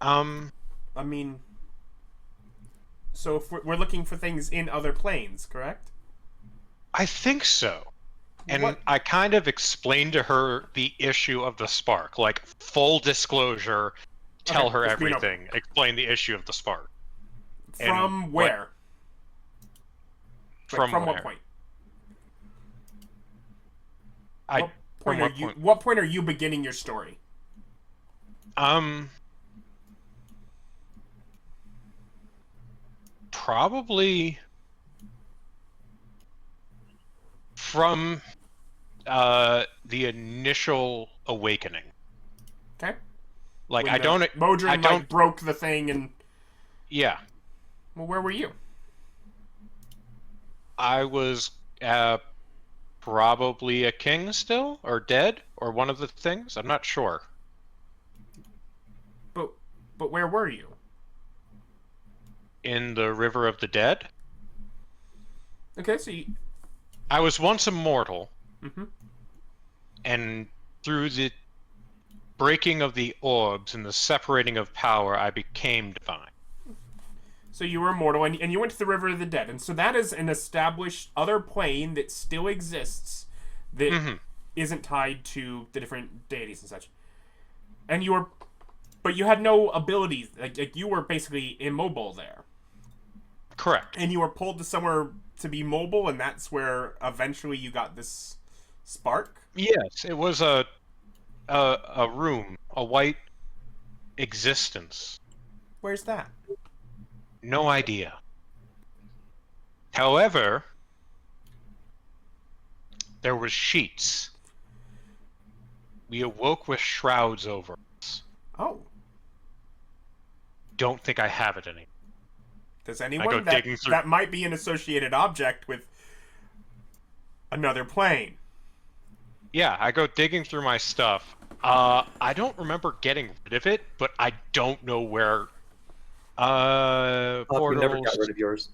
I mean, so if we're looking for things in other planes, correct? I think so. And What? I kind of explained to her the issue of the spark, like full disclosure, tell Okay, her just being everything, explain the issue of the spark. From And where? From from where? what point? I What from point what are you? point? What point are you beginning your story? Probably from the initial awakening. Okay. Like When I don't. Modron I don't. like broke the thing and. Yeah, Well, where were you? I was probably a king still, or dead, or one of the things. I'm not sure. But where were you? In the River of the Dead. Okay, so you. I was once immortal, Mm-hmm. and through the breaking of the orbs and the separating of power, I became divine. So you were immortal, and you went to the River of the Dead, and so that is an established other plane that still exists that isn't tied to the different deities and such. And you were, but you had no abilities. Like you were basically immobile there, Correct. and you were pulled to somewhere to be mobile, and that's where eventually you got this spark. Yes, it was a room, a white existence. Where's that? No idea. However, there was sheets. We awoke with shrouds over us. Oh, Don't think I have it anymore. does go anyone digging through- that might be an associated object with another plane? Yeah, I go digging through my stuff. I don't remember getting rid of it, but I don't know where. You never got Portals. rid of yours.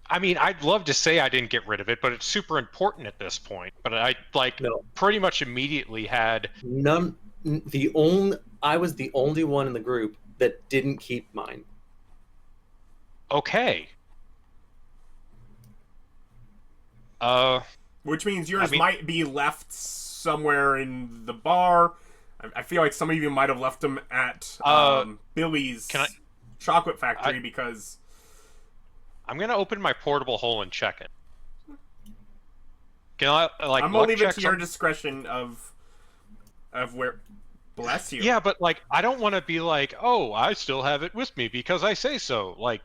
I mean, I'd love to say I didn't get rid of it, but it's super important at this point. But I No. pretty much immediately had. I was the only one in the group that didn't keep mine. Okay. Which means yours I mean- might be left somewhere in the bar. I feel like some of you might have left them at Billy's can I- chocolate factory because. I'm gonna open my portable hole and check it. Can I like? I'm gonna luck leave it check to your some- discretion of where. Bless you. Yeah, but like, I don't want to be like, oh, I still have it with me because I say so. Like,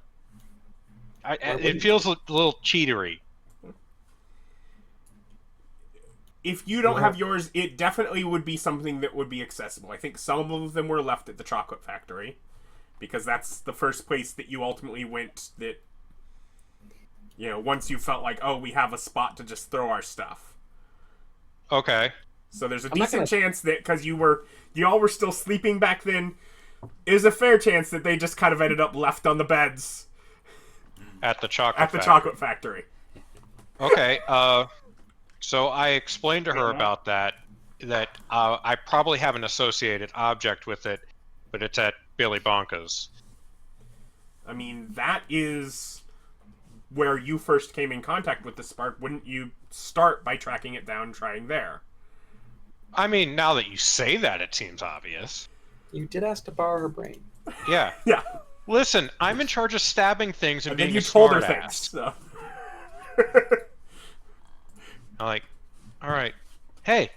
it feels a little cheatery. If you don't have yours, it definitely would be something that would be accessible. I think some of them were left at the chocolate factory because that's the first place that you ultimately went that, once you felt like, oh, we have a spot to just throw our stuff. Okay. So there's a I'm not decent gonna- chance that because y'all were still sleeping back then, is a fair chance that they just kind of ended up left on the beds At the chocolate. at the factory. chocolate factory. Okay. So I explained to her about that I probably have an associated object with it, but it's at Billy Bonka's. I mean, that is where you first came in contact with the spark. Wouldn't you start by tracking it down, trying there? I mean, now that you say that, it seems obvious. You did ask to borrow her brain. Yeah. Yeah. Listen, I'm in charge of stabbing things and And then being you a told her smartass. things. So. I'm like, all right. Hey,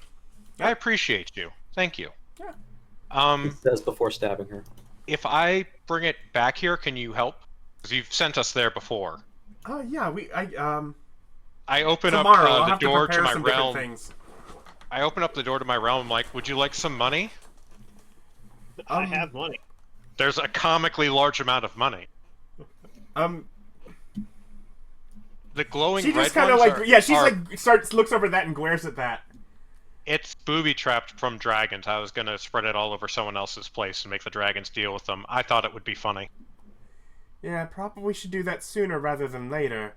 I appreciate you. Thank you. Yeah. He says before stabbing her. If I bring it back here, can you help? Because you've sent us there before. Yeah. I open Tomorrow I'll up the have door to to prepare my some different realm. things. I open up the door to my realm. I'm like, would you like some money? I have money. There's a comically large amount of money. The glowing She red just kind of ones like, she's are- like looks over that and glares at that. It's booby trapped from dragons. I was gonna spread it all over someone else's place and make the dragons deal with them. I thought it would be funny. Yeah, probably should do that sooner rather than later.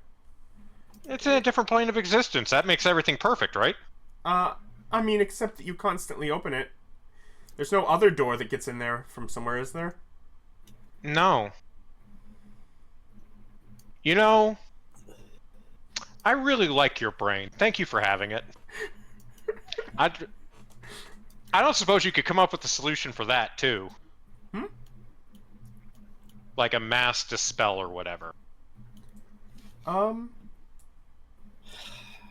It's in a different plane of existence. That makes everything perfect, right? I mean, except that you constantly open it. There's no other door that gets in there from somewhere, is there? No. You know, I really like your brain. Thank you for having it. I don't suppose you could come up with a solution for that, too. Like a mass dispel or whatever.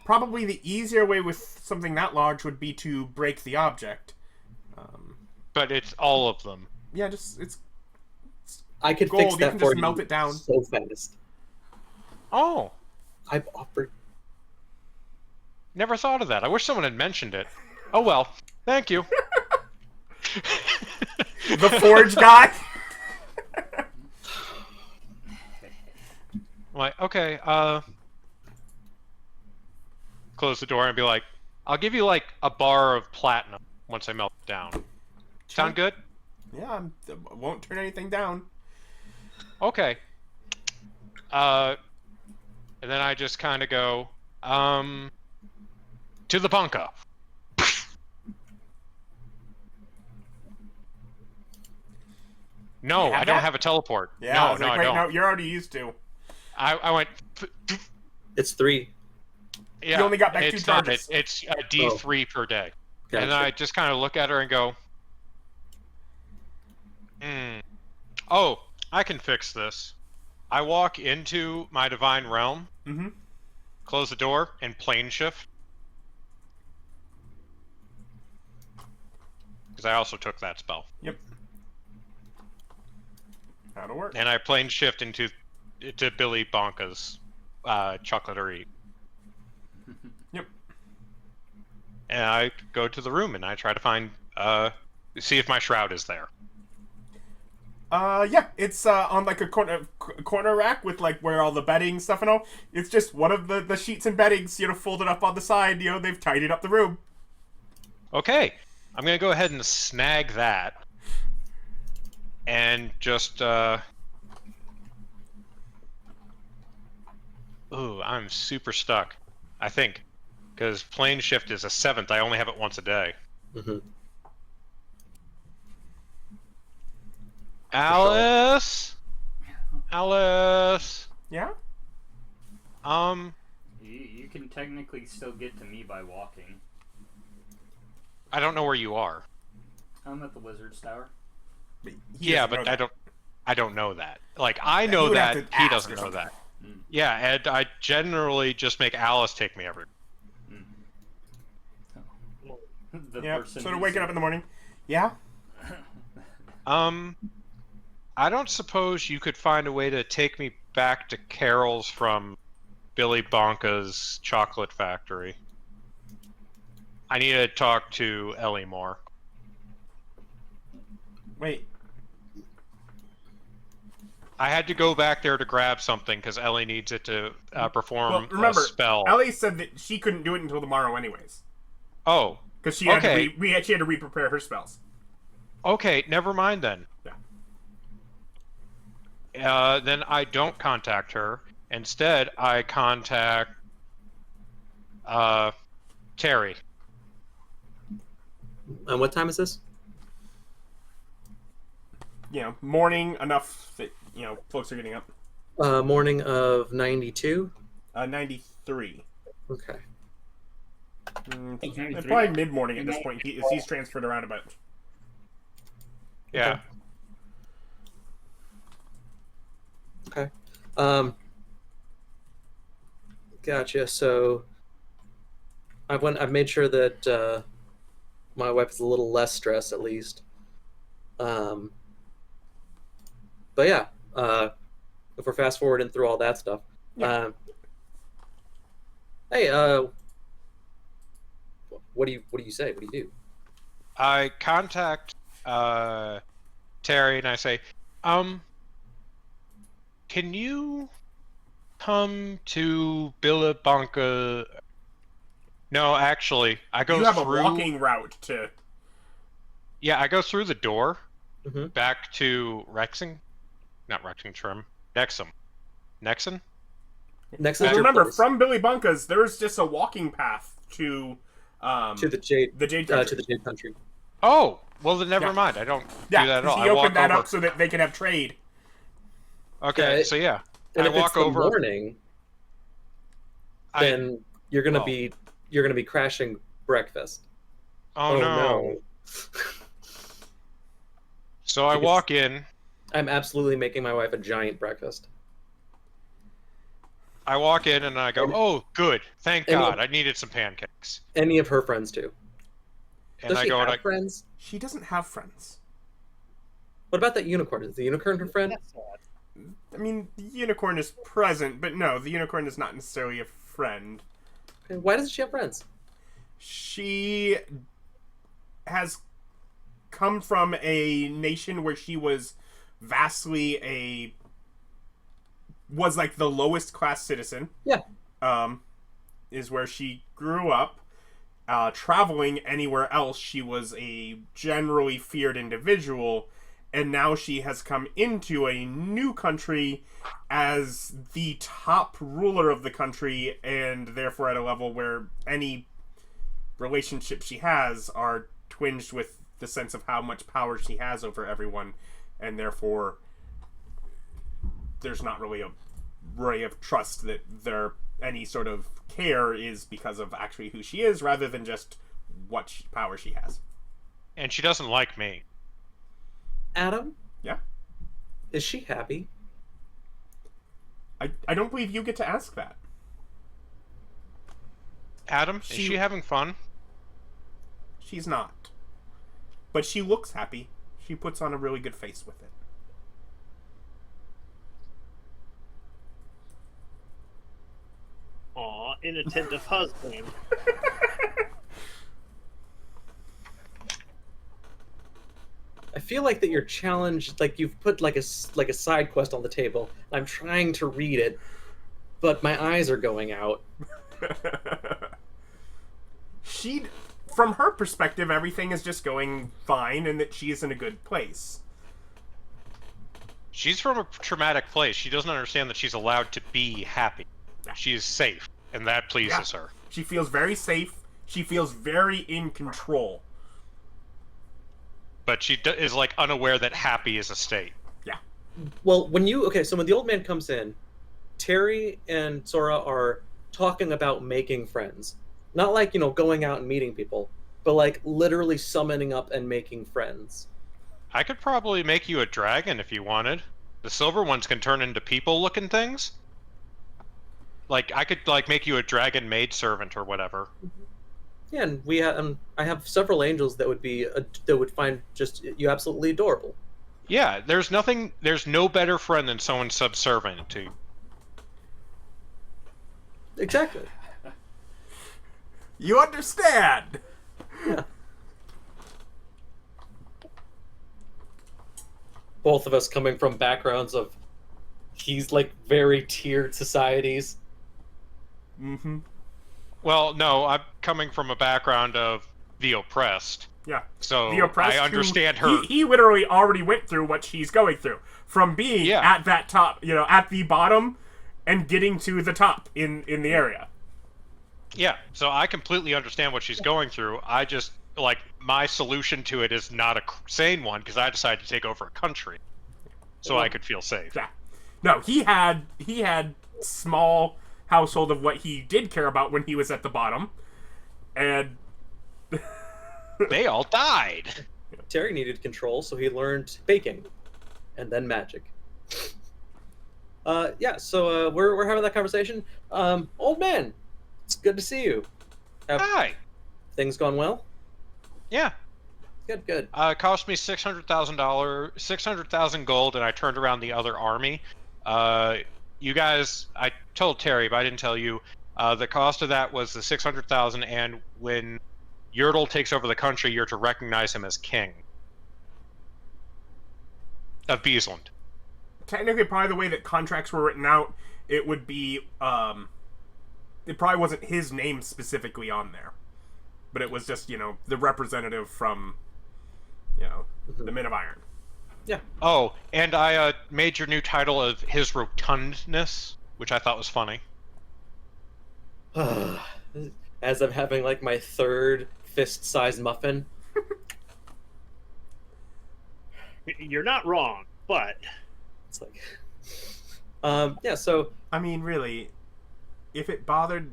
Probably the easier way with something that large would be to break the object. But it's all of them. Yeah, it's I could gold. fix You that can for just you melt it down. so fast. Oh, I've offered. never thought of that. I wish someone had mentioned it. Oh well, thank you. The forge guy. I'm like, okay, close the door and be like, I'll give you like a bar of platinum once I melt it down. Sound good? Yeah, I won't turn anything down. Okay. And then I just kind of go, to the Bonka. No, I don't have a teleport. Yeah, I no, was no, like, I wait, don't. no, you're already used to. I went. It's 3. Yeah, You only got back 2 it's not. charges. It's a D3 per day. Gotcha. And then I just kind of look at her and go, oh, I can fix this. I walk into my divine realm, close the door, and plane shift. Because I also took that spell. Yep. That'll work. And I plane shift into Billy Bonka's chocolaterie. Yep. And I go to the room and I try to find, see if my shroud is there. Yeah, it's on like a corner rack with like where all the bedding stuff and all. It's just one of the sheets and beddings, folded up on the side. They've tidied up the room. Okay, I'm gonna go ahead and snag that, and just ooh, I'm super stuck. I think because plane shift is a 7th. I only have it once a day. Alice, Alice. Yeah. You can technically still get to me by walking. I don't know where you are. I'm at the Wizard's Tower. Yeah, but I don't know that. Like I know would have that to he ask doesn't or know something. that. Yeah, and I generally just make Alice take me everywhere. Yeah. Sort of waking up in the morning. Yeah. I don't suppose you could find a way to take me back to Carol's from Billy Bonka's chocolate factory. I need to talk to Ellie more. Wait. I had to go back there to grab something because Ellie needs it to perform remember, a spell. Ellie said that she couldn't do it until tomorrow, anyways, Oh, because she had Okay. she had to re-prepare her spells. okay, never mind then. Yeah. Then I don't contact her. Instead, I contact Terry. And what time is this? Morning enough that folks are getting up. Morning of 92. 93. Okay. It's probably mid-morning at this point. He's transferred around a bit. Yeah. Okay. Gotcha. So I've made sure that my wife is a little less stressed, at least. But yeah, if we're fast forwarding through all that stuff, Yeah. hey, what do you say? What do you do? I contact Terry and I say, can you come to Billabonka? No, actually, I go You have through. a walking route to. Yeah, I go through the door Mhm. back to Rexing. Not Rexingtrim. Nexum. Nexon? Next Well, is your remember, place. from Billy Bunka's, there's just a walking path to the Jade Jade Country. to the Jade Country. Oh, well then never Yeah. mind. I don't do Yeah, that at all. he I walk opened that over. up so that they can have trade. Okay, Yeah, so yeah. And I if it's walk the over. morning, then you're gonna be crashing breakfast. Oh, no. So I walk in. I'm absolutely making my wife a giant breakfast. I walk in and I go, "Oh, good. Thank Any- God. I needed some pancakes." Any of her friends too. And Does I she go, have friends? She doesn't have friends. What about that unicorn? Is the unicorn her friend? That's sad. I mean, the unicorn is present, but no, the unicorn is not necessarily a friend. And why doesn't she have friends? She has come from a nation where she was was like the lowest class citizen. Yeah. Is where she grew up. Traveling anywhere else, she was a generally feared individual, and now she has come into a new country as the top ruler of the country, and therefore at a level where any relationships she has are twinged with the sense of how much power she has over everyone, and therefore there's not really a ray of trust that any sort of care is because of actually who she is, rather than just what power she has. And she doesn't like me. Adam? Yeah? Is she happy? I don't believe you get to ask that. Adam, is she having fun? She's not. But she looks happy. She puts on a really good face with it. Aw, inattentive husband. I feel like that you're challenged, like you've put like a side quest on the table. I'm trying to read it, but my eyes are going out. From her perspective, everything is just going fine and that she's in a good place. She's from a traumatic place. She doesn't understand that she's allowed to be happy. She is safe, and that pleases her. She feels very safe. She feels very in control. But she is like unaware that happy is a state. Yeah. Well, so when the old man comes in, Terry and Sora are talking about making friends. Not like, going out and meeting people, but like literally summoning up and making friends. I could probably make you a dragon if you wanted. The silver ones can turn into people-looking things. Like, I could make you a dragon maidservant or whatever. Yeah, and I have several angels that would find just you absolutely adorable. Yeah, there's no better friend than someone subservient to you. Exactly. You understand? Yeah. Both of us coming from backgrounds of he's like very tiered societies. Mm-hmm. Well, no, I'm coming from a background of the oppressed. Yeah. So The oppressed, I understand her. He literally already went through what she's going through. From being at that top, at the bottom, and getting to the top in the area. Yeah, so I completely understand what she's going through. I just, my solution to it is not a sane one, because I decided to take over a country. So I could feel safe. Yeah. No, he had small household of what he did care about when he was at the bottom. And they all died. Terry needed control, so he learned baking. And then magic. So we're having that conversation. Old man, it's good to see you. Hi. Things gone well? Yeah. Good. It cost me $600,000, 600,000 gold, and I turned around the other army. You guys, I told Terry, but I didn't tell you. The cost of that was the 600,000, and when Yertle takes over the country, you're to recognize him as king of Beesland. Technically, probably the way that contracts were written out, it would be, it probably wasn't his name specifically on there. But it was just, the representative from, the Men of Iron. Yeah. Oh, and I made your new title of His Rotundness, which I thought was funny. As I'm having, my third fist-sized muffin. You're not wrong, but... It's so... I mean, really, if it bothered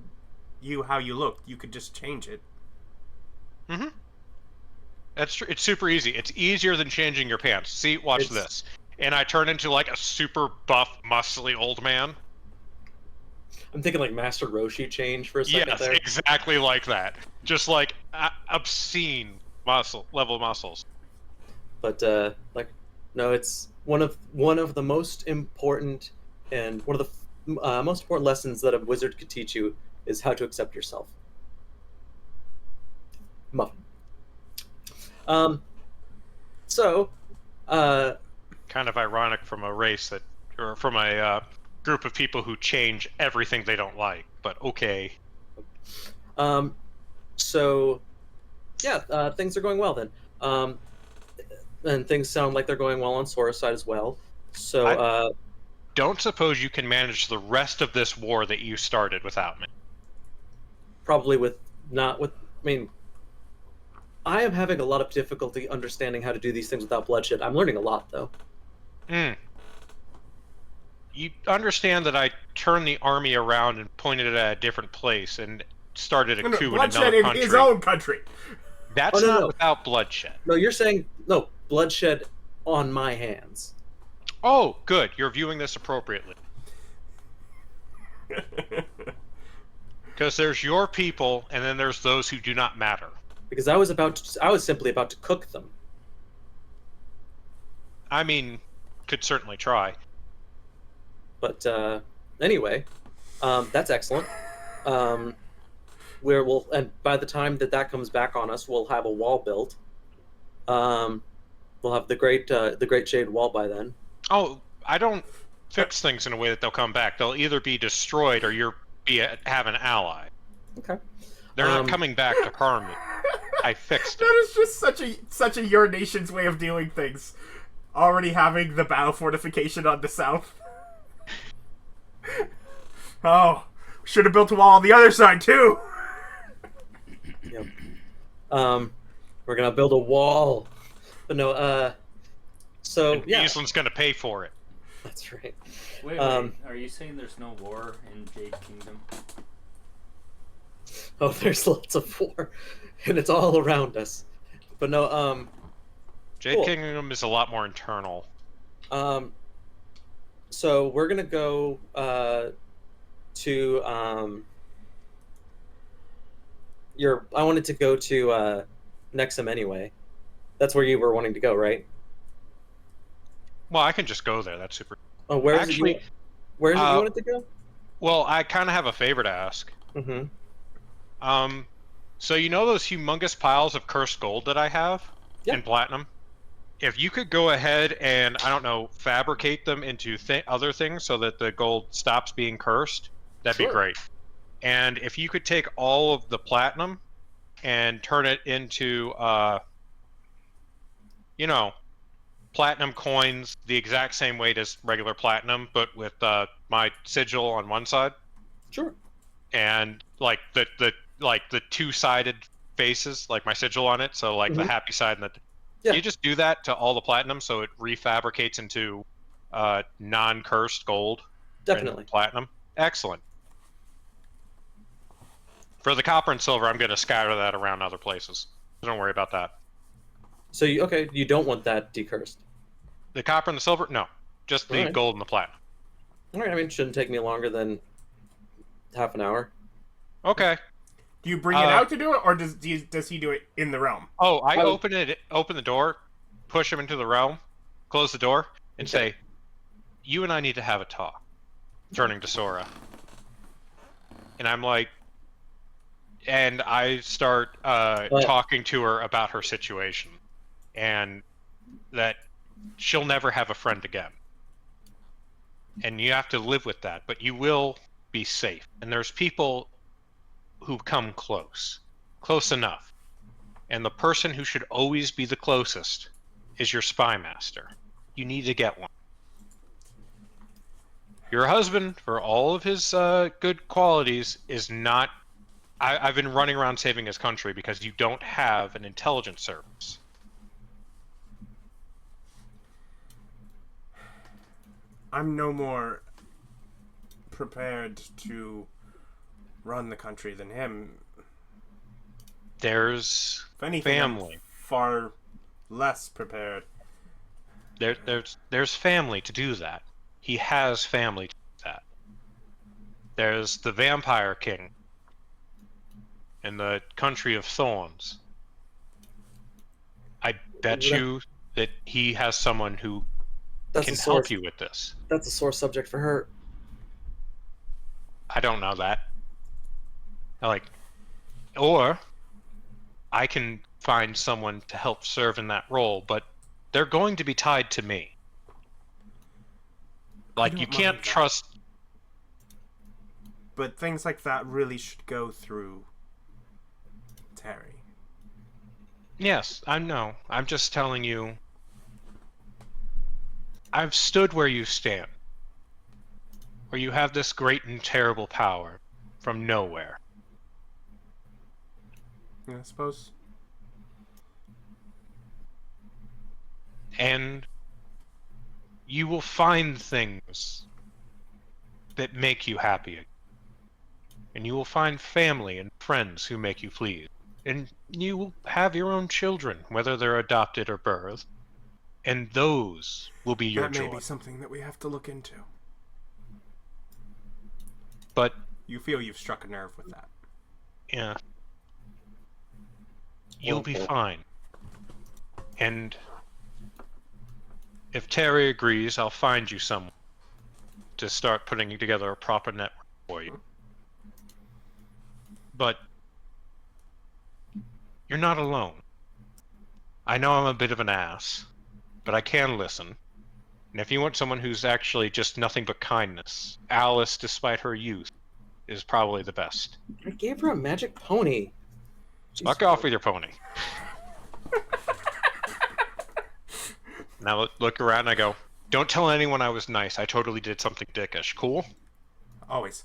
you how you look, you could just change it. Mm-hmm. That's true. It's super easy. It's easier than changing your pants. See, watch this. And I turn into like a super buff, muscly old man. I'm thinking like Master Roshi change for a second Yes, there. exactly like that. Just like obscene level muscles. But like, no, it's one of the most important and one of the most important lessons that a wizard could teach you is how to accept yourself. Muffin. So, Kind of ironic from a race that, or from a group of people who change everything they don't like. But okay. so yeah, things are going well then. And things sound like they're going well on Sora's side as well. So, Don't suppose you can manage the rest of this war that you started without me. probably I mean, I am having a lot of difficulty understanding how to do these things without bloodshed. I'm learning a lot, though. You understand that I turned the army around and pointed it at a different place and started a coup in bloodshed another in country. his own country. That's not without bloodshed. No, you're saying no bloodshed on my hands. Oh, good. You're viewing this appropriately. Because there's your people, and then there's those who do not matter. Because I was simply about to cook them. I mean, could certainly try. But anyway, that's excellent. And by the time that comes back on us, we'll have a wall built. We'll have the great Jade Wall by then. Oh, I don't fix things in a way that they'll come back. They'll either be destroyed or have an ally. Okay. They're not coming back to harm you. I fixed it. That is just such a your nation's way of doing things. Already having the battle fortification on the south. Oh, should have built a wall on the other side too. Yep. We're gonna build a wall, but no. So and yeah, Island's gonna pay for it. That's right. Wait, are you saying there's no war in Jade Kingdom? Oh, there's lots of war, and it's all around us. But no, Jade cool. Kingdom is a lot more internal. So we're gonna go to I wanted to go to Nexum anyway. That's where you were wanting to go, right? Well, I can just go there. That's super. Oh, where is Actually, it you wanted to go? Well, I kind of have a favor to ask. Mm-hmm. So you know those humongous piles of cursed gold that I have in platinum? If you could go ahead and, I don't know, fabricate them into other things so that the gold stops being cursed, that'd be great. And if you could take all of the platinum and turn it into, platinum coins the exact same weight as regular platinum, but with my sigil on one side. Sure. And like the two-sided faces, like my sigil on it, so like the happy side and the. Yeah. You just do that to all the platinum, so it refabricates into non-cursed gold. Definitely. Platinum. Excellent. For the copper and silver, I'm going to scatter that around other places. So don't worry about that. So you don't want that decursed. The copper and the silver? No. Just the gold and the platinum. All right. I mean, it shouldn't take me longer than half an hour. Okay. Do you bring it out to do it, or does he do it in the realm? Oh, I open the door, push him into the realm, close the door, and say, "You and I need to have a talk." Turning to Sora, and I'm like, and I start talking to her about her situation, and that she'll never have a friend again, and you have to live with that, but you will be safe. And there's people who come close enough, and the person who should always be the closest is your spy master. You need to get one. Your husband, for all of his good qualities, is not. I've been running around saving his country because you don't have an intelligence service. I'm no more prepared to run the country than him. There's If anything, I'm family. far less prepared. There's family to do that. He has family to do that. There's the Vampire King in the Country of Thorns. I bet you that he has someone who That's can a sore, help you with this. That's a sore subject for her. I don't know that. Like, or I can find someone to help serve in that role, but they're going to be tied to me. Like, you don't can't mind that. trust. But things like that really should go through Terry. Yes, I know. I'm just telling you. I've stood where you stand. Where you have this great and terrible power from nowhere. Yeah, I suppose. And you will find things that make you happy. And you will find family and friends who make you pleased. And you will have your own children, whether they're adopted or birthed. And those will be your That may joy. be something that we have to look into. But, You feel you've struck a nerve with that. yeah. You'll be fine. And if Terry agrees, I'll find you someone to start putting together a proper network for you. But you're not alone. I know I'm a bit of an ass, but I can listen. And if you want someone who's actually just nothing but kindness, Alice, despite her youth, is probably the best. I gave her a magic pony. Fuck off with your pony. Now look around and I go, don't tell anyone I was nice. I totally did something dickish. Cool? Always.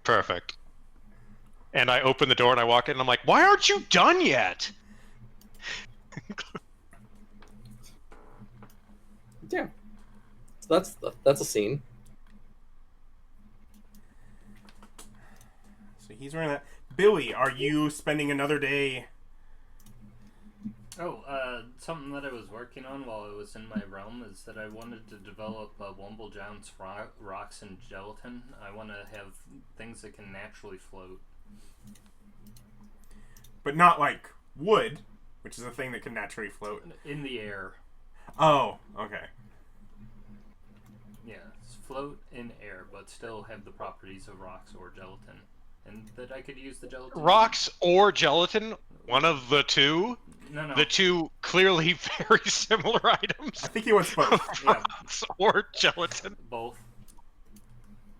Perfect. And I open the door and I walk in and I'm like, why aren't you done yet? Yeah. So that's a scene. So he's wearing that. Billy, are you spending another day? Something that I was working on while I was in my realm is that I wanted to develop Womblejounce rocks and gelatin. I want to have things that can naturally float. But not like wood, which is a thing that can naturally float. In the air. Oh, okay. Yeah, float in air, but still have the properties of rocks or gelatin. And that I could use the gelatin. Rocks or gelatin? One of the two? No. The two clearly very similar items? I think he wants both. Yeah. Rocks or gelatin? Both.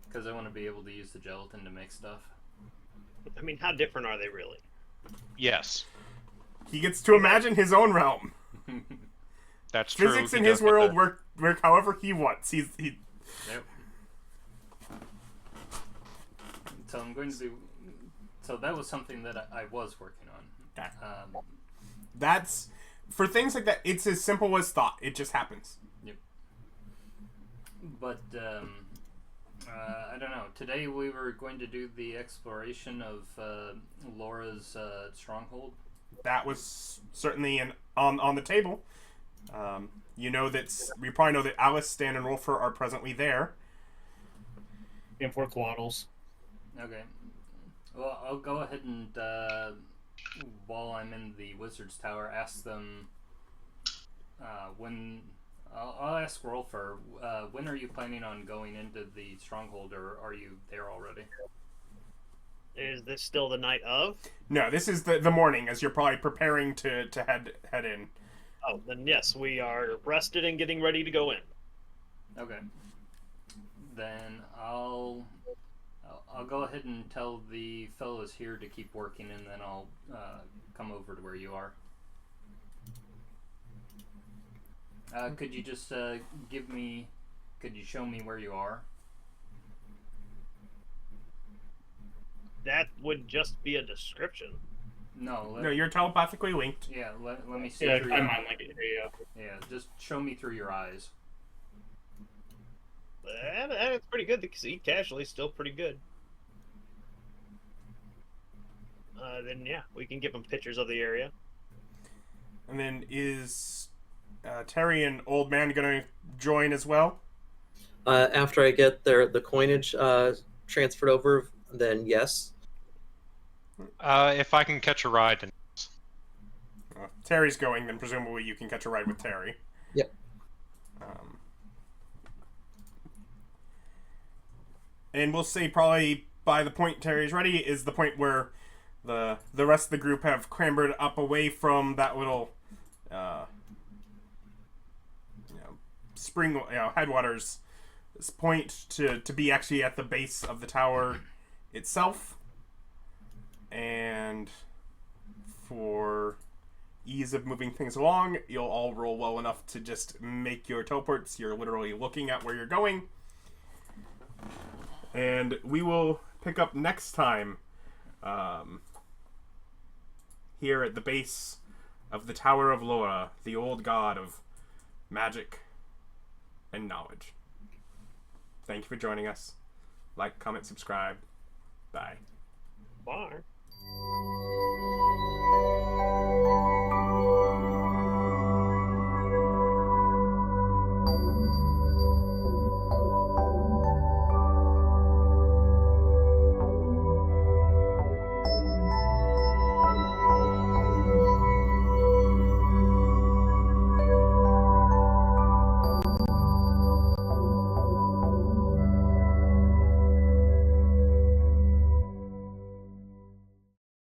Because I want to be able to use the gelatin to make stuff. I mean, how different are they really? Yes. He gets to imagine his own realm. That's true. Physics He in does his get world that. work however he wants. He Yep. So I'm going to be. So that was something that I was working on. That's for things like that. It's as simple as thought. It just happens. Yep. But I don't know. Today we were going to do the exploration of Laura's stronghold. That was certainly on the table. You know that we probably know that Alice, Stan, and Rolfur are presently there. And 4 Quaddles. Okay. Well, I'll go ahead and while I'm in the Wizard's Tower, ask them when. I'll ask Rolfur, when are you planning on going into the stronghold, or are you there already? Is this still the night of? No, this is the morning as you're probably preparing to head in. Oh, then yes, we are rested and getting ready to go in. Okay. Then I'll go ahead and tell the fellows here to keep working, and then I'll come over to where you are. Could you just could you show me where you are? That would just be a description. No, No, you're telepathically linked. yeah, let me see Yeah, through I your might like it. yeah, just show me through your eyes. That's pretty good. The see casually still pretty good. then yeah, we can give them pictures of the area. And then is Terry and Old Man going to join as well? After I get the coinage transferred over, then yes. If I can catch a ride, then Terry's going, then presumably you can catch a ride with Terry. Yep. And we'll say probably by the point Terry's ready is the point where the rest of the group have clambered up away from that little spring, headwaters point to be actually at the base of the tower itself. And for ease of moving things along, you'll all roll well enough to just make your teleports. You're literally looking at where you're going. And we will pick up next time here at the base of the Tower of Laura, the old god of magic and knowledge. Thank you for joining us. Like, comment, subscribe. Bye. Bye.